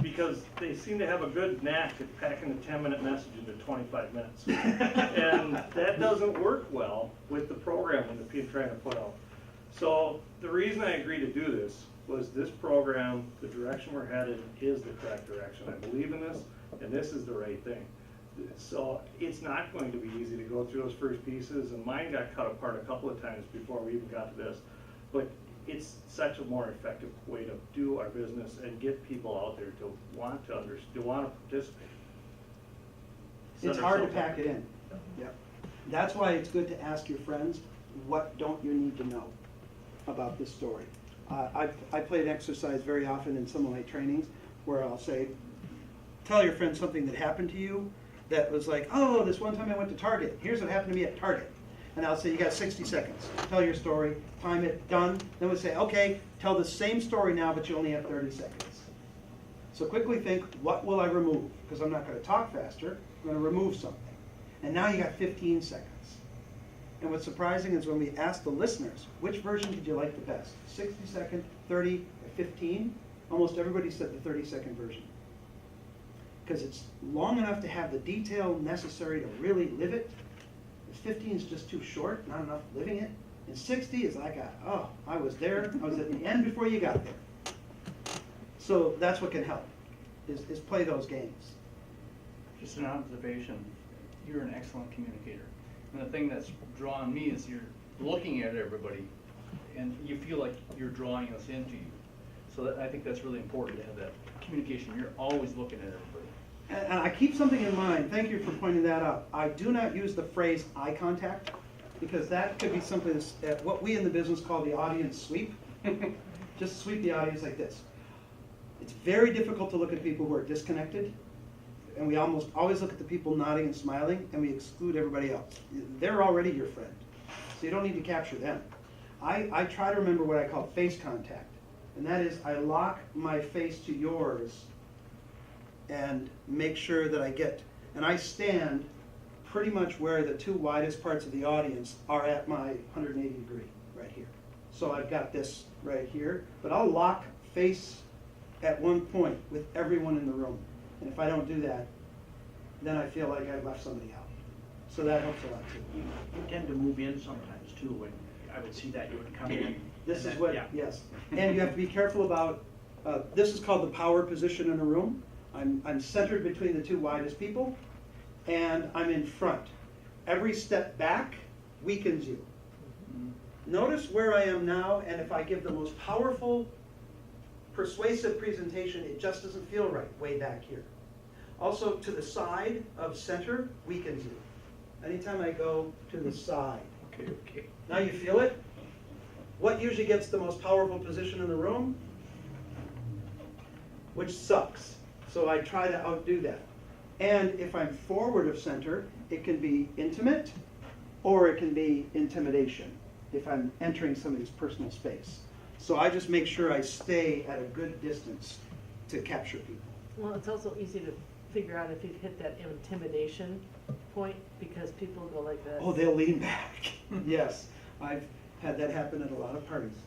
Because they seem to have a good knack at packing a 10-minute message into 25 minutes. And that doesn't work well with the programming that people are trying to put out. So the reason I agreed to do this was this program, the direction we're headed is the correct direction. I believe in this, and this is the right thing. So it's not going to be easy to go through those first pieces, and mine got cut apart a couple of times before we even got to this. But it's such a more effective way to do our business and get people out there to want to understand, to want to participate. It's hard to pack it in. Yeah. That's why it's good to ask your friends, what don't you need to know about this story? I play an exercise very often in some of my trainings where I'll say, tell your friend something that happened to you that was like, oh, this one time I went to Target. Here's what happened to me at Target. And I'll say, you got 60 seconds. Tell your story, time it, done. Then we'll say, okay, tell the same story now, but you only have 30 seconds. So quickly think, what will I remove? Because I'm not going to talk faster, I'm going to remove something. And now you got 15 seconds. And what's surprising is when we ask the listeners, which version did you like the best? 60 second, 30, or 15? Almost everybody said the 30-second version. Because it's long enough to have the detail necessary to really live it. 15 is just too short, not enough living it. And 60 is like, I was there, I was at the end before you got there. So that's what can help, is play those games. Just an observation, you're an excellent communicator. And the thing that's drawn me is you're looking at everybody and you feel like you're drawing us into you. So I think that's really important to have that communication. You're always looking at everybody. And I keep something in mind, thank you for pointing that out. I do not use the phrase eye contact, because that could be something that's what we in the business call the audience sweep. Just sweep the audience like this. It's very difficult to look at people who are disconnected, and we almost always look at the people nodding and smiling, and we exclude everybody else. They're already your friend, so you don't need to capture them. I try to remember what I call face contact, and that is I lock my face to yours and make sure that I get, and I stand pretty much where the two widest parts of the audience are at my 180 degree, right here. So I've got this right here, but I'll lock face at one point with everyone in the room. And if I don't do that, then I feel like I've left somebody out. So that helps a lot too. You tend to move in sometimes too, when I would see that you would come in. This and is then- what, yeah. yes. And you have to be careful about, this is called the power position in a room. I'm centered between the two widest people, and I'm in front. Every step back weakens you. Notice where I am now, and if I give the most powerful, persuasive presentation, it just doesn't feel right way back here. Also, to the side of center weakens you. Anytime I go to the side. Okay. Now you feel it? What usually gets the most powerful position in the room? Which sucks. So I try to outdo that. And if I'm forward of center, it can be intimate or it can be intimidation if I'm entering somebody's personal space. So I just make sure I stay at a good distance to capture people. Well, it's also easy to figure out if you've hit that intimidation point, because people go like this. Oh, they'll lean back. Yes, I've had that happen at a lot of parties.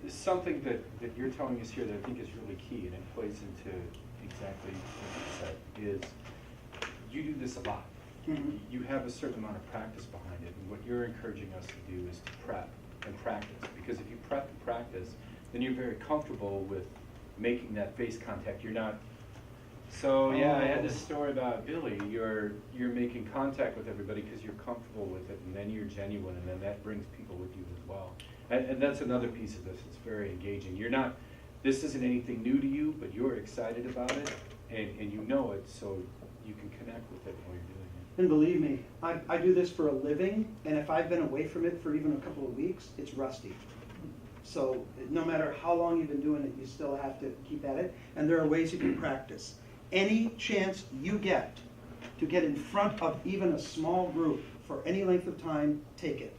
Something that you're telling us here that I think is really key, and it plays into exactly what you said, is you do this a lot. Mm-hmm. You have a certain amount of practice behind it, and what you're encouraging us to do is to prep and practice. Because if you prep and practice, then you're very comfortable with making that face contact. You're not. So yeah, I had this story about Billy. You're making contact with everybody because you're comfortable with it, and then you're genuine, and then that brings people with you as well. And that's another piece of this. It's very engaging. You're not. This isn't anything new to you, but you're excited about it, and you know it, so you can connect with it while you're doing it. And believe me, I do this for a living, and if I've been away from it for even a couple of weeks, it's rusty. So no matter how long you've been doing it, you still have to keep at it, and there are ways you can practice. Any chance you get to get in front of even a small group for any length of time, take it.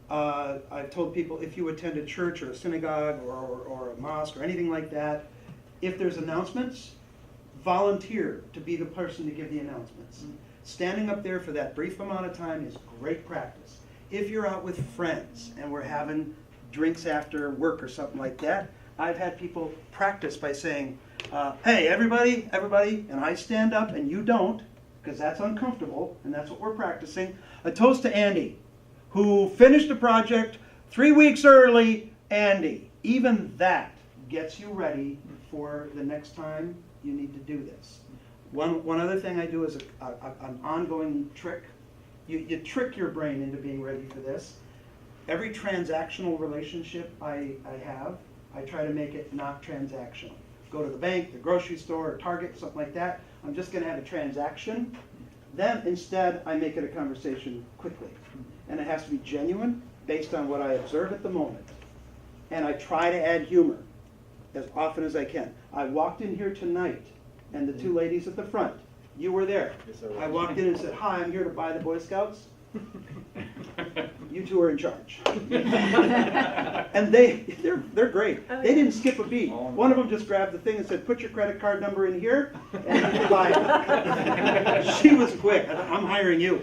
I've told people, if you attend a church or a synagogue or a mosque or anything like that, if there's announcements, volunteer to be the person to give the announcements. Standing up there for that brief amount of time is great practice. If you're out with friends and we're having drinks after work or something like that, I've had people practice by saying, hey, everybody, and I stand up and you don't, because that's uncomfortable, and that's what we're practicing. A toast to Andy, who finished the project 3 weeks early. Andy, even that gets you ready for the next time you need to do this. One other thing I do is an ongoing trick. You trick your brain into being ready for this. Every transactional relationship I have, I try to make it not transactional. Go to the bank, the grocery store, or Target, something like that. I'm just going to have a transaction. Then instead, I make it a conversation quickly. And it has to be genuine, based on what I observe at the moment. And I try to add humor as often as I can. I walked in here tonight, and the two ladies at the front, you were there. Yes, I was. I walked in and said, hi, I'm here to buy the Boy Scouts. You two are in charge. And they're great. They didn't skip a beat. One of them just grabbed the thing and said, put your credit card number in here, and you can buy it. She was quick. I thought, I'm hiring you.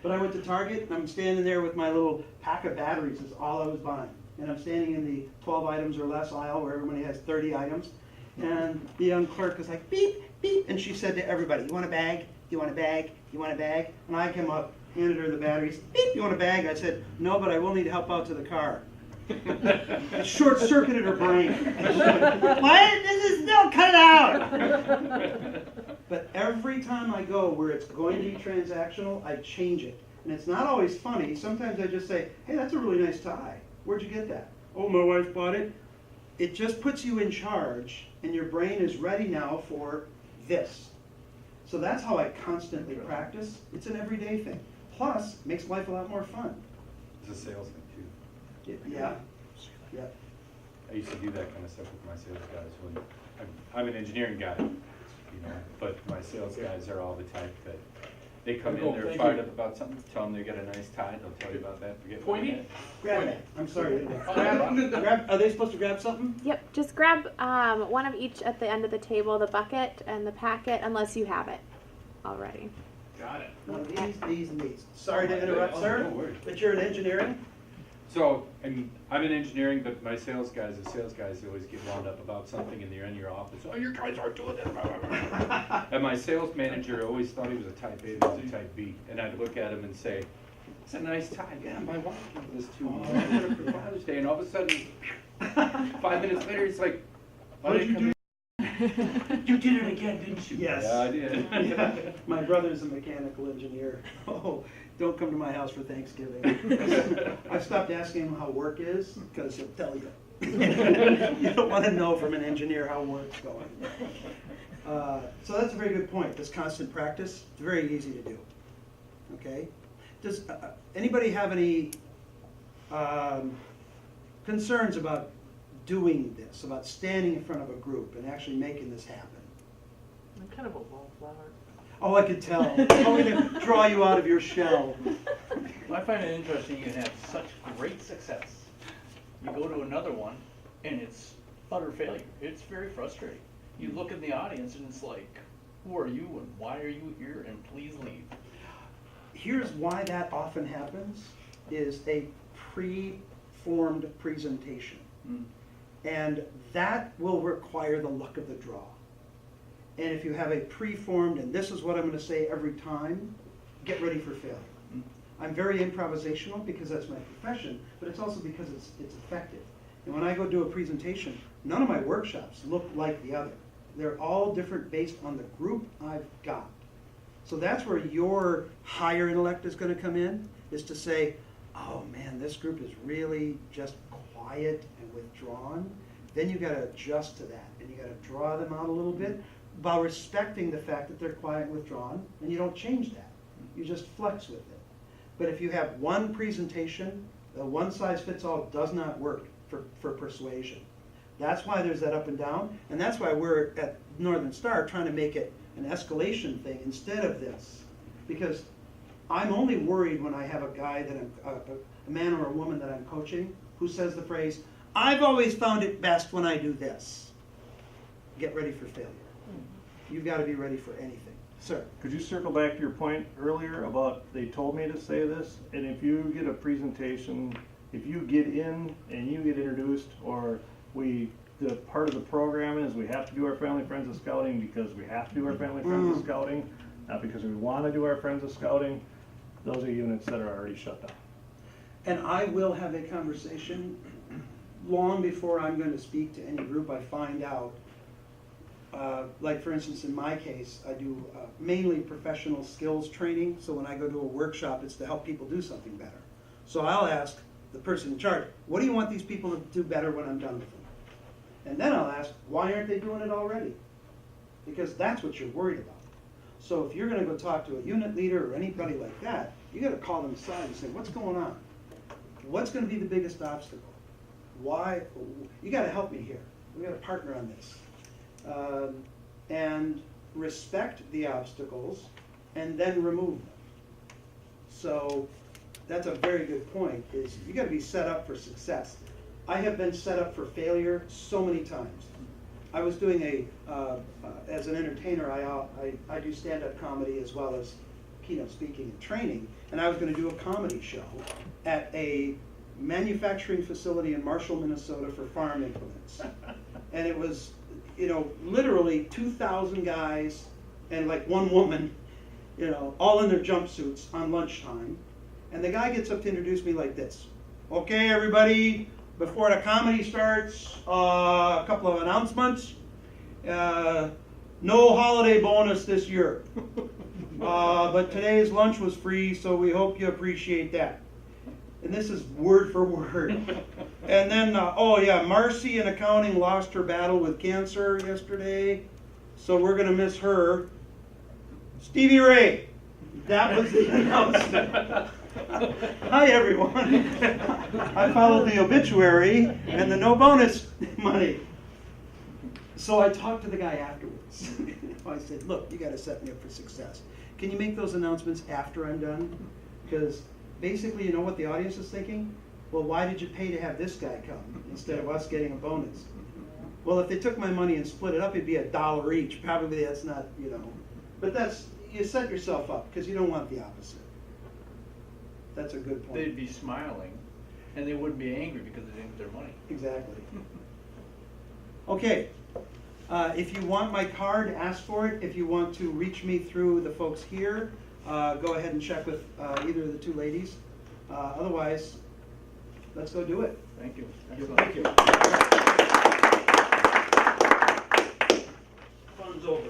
But I went to Target, and I'm standing there with my little pack of batteries is all I was buying. And I'm standing in the 12 items or less aisle where everybody has 30 items. And the young clerk was like, beep, beep. And she said to everybody, you want a bag? You want a bag? You want a bag? And I came up, handed her the batteries. Beep, you want a bag? I said, no, but I will need help out to the car. It short-circuited her brain. What? This is still cut out. But every time I go where it's going to be transactional, I change it. And it's not always funny. Sometimes I just say, hey, that's a really nice tie. Where'd you get that? Oh, my wife bought it. It just puts you in charge, and your brain is ready now for this. So that's how I constantly practice. It's an everyday thing. Plus, it makes life a lot more fun. It's a sales thing too. Yeah. Yeah. I used to do that kind of stuff with my sales guys when I'm an engineering guy, you know, but my sales guys are all the type that they come in, they're fired up about something, tell them they got a nice tie, they'll tell you about that, forget what Pointy? it is. Grab it. I'm sorry. Grab, are they supposed to grab something? Yep, just grab one of each at the end of the table, the bucket and the packet, unless you have it already. Got it. One of these, and these. Sorry to interrupt, Oh, sir, no worries. but you're in engineering? So, I'm in engineering, but my sales guys, they always get wound up about something and they're in your office, oh, your guys aren't doing this, blah, blah, blah. And my sales manager always thought he was a type A, he was a type B. And I'd look at him and say, it's a nice tie. Yeah, my wife gave this to me. I got it for Father's Day. And all of a sudden, 5 minutes later, he's like, What did you do? You did it again, didn't you? Yes. Yeah, I did. Yeah. My brother's a mechanical engineer. Oh, don't come to my house for Thanksgiving. I've stopped asking him how work is, because he'll tell you. You don't want to know from an engineer how work's going. So that's a very good point. This constant practice, it's very easy to do. Okay? Does anybody have any concerns about doing this, about standing in front of a group and actually making this happen? I'm kind of a wallflower. Oh, I could tell. I'm going to draw you out of your shell. I find it interesting you have such great success. You go to another one, and it's utter failure. It's very frustrating. You look in the audience, and it's like, who are you, and why are you here, and please leave. Here's why that often happens, is a pre-formed presentation. And that will require the luck of the draw. And if you have a pre-formed, and this is what I'm going to say every time, get ready for failure. I'm very improvisational because that's my profession, but it's also because it's effective. And when I go do a presentation, none of my workshops look like the other. They're all different based on the group I've got. So that's where your higher intellect is going to come in, is to say, oh man, this group is really just quiet and withdrawn. Then you got to adjust to that, and you got to draw them out a little bit while respecting the fact that they're quiet and withdrawn, and you don't change that. You just flex with it. But if you have one presentation, the one size fits all does not work for persuasion. That's why there's that up and down, and that's why we're at Northern Star trying to make it an escalation thing instead of this. Because I'm only worried when I have a guy that a man or a woman that I'm coaching who says the phrase, I've always found it best when I do this. Get ready for failure. You've got to be ready for anything. Sir? Could you circle back to your point earlier about they told me to say this? And if you get a presentation, if you get in and you get introduced, or the part of the program is we have to do our Family Friends of Scouting because we have to do our Family Friends of Scouting, not because we want to do our Friends of Scouting, those are units that are already shut down. And I will have a conversation long before I'm going to speak to any group. I find out, like for instance in my case, I do mainly professional skills training, so when I go to a workshop it's to help people do something better. So I'll ask the person in charge, what do you want these people to do better when I'm done with them? And then I'll ask, why aren't they doing it already? Because that's what you're worried about. So if you're going to go talk to a unit leader or anybody like that, you got to call them aside and say, what's going on? What's going to be the biggest obstacle? Why? You got to help me here. We got to partner on this. And respect the obstacles and then remove them. So that's a very good point, is you got to be set up for success. I have been set up for failure so many times. I was doing as an entertainer, I do stand-up comedy as well as keynote speaking and training, and I was going to do a comedy show at a manufacturing facility in Marshall, Minnesota for farm implements. And it was, literally 2,000 guys and like one woman, all in their jumpsuits on lunchtime. And the guy gets up to introduce me like this. Okay, everybody, before the comedy starts, a couple of announcements. No holiday bonus this year. But today's lunch was free, so we hope you appreciate that. And this is word for word. And then, Marcy in accounting lost her battle with cancer yesterday, so we're going to miss her. Stevie Ray. That was the announcement. Hi, everyone. I followed the obituary and the no bonus money. So I talked to the guy afterwards. I said, look, you got to set me up for success. Can you make those announcements after I'm done? Because basically, you know what the audience is thinking? Well, why did you pay to have this guy come instead of us getting a bonus? Well, if they took my money and split it up, it'd be $1 each. Probably that's not, But you set yourself up because you don't want the opposite. That's a good point. They'd be smiling, and they wouldn't be angry because they didn't get their money. Exactly. Okay. If you want my card, ask for it. If you want to reach me through the folks here, go ahead and check with either of the two ladies. Otherwise, let's go do it. Thank you. Thank you. Fun's over.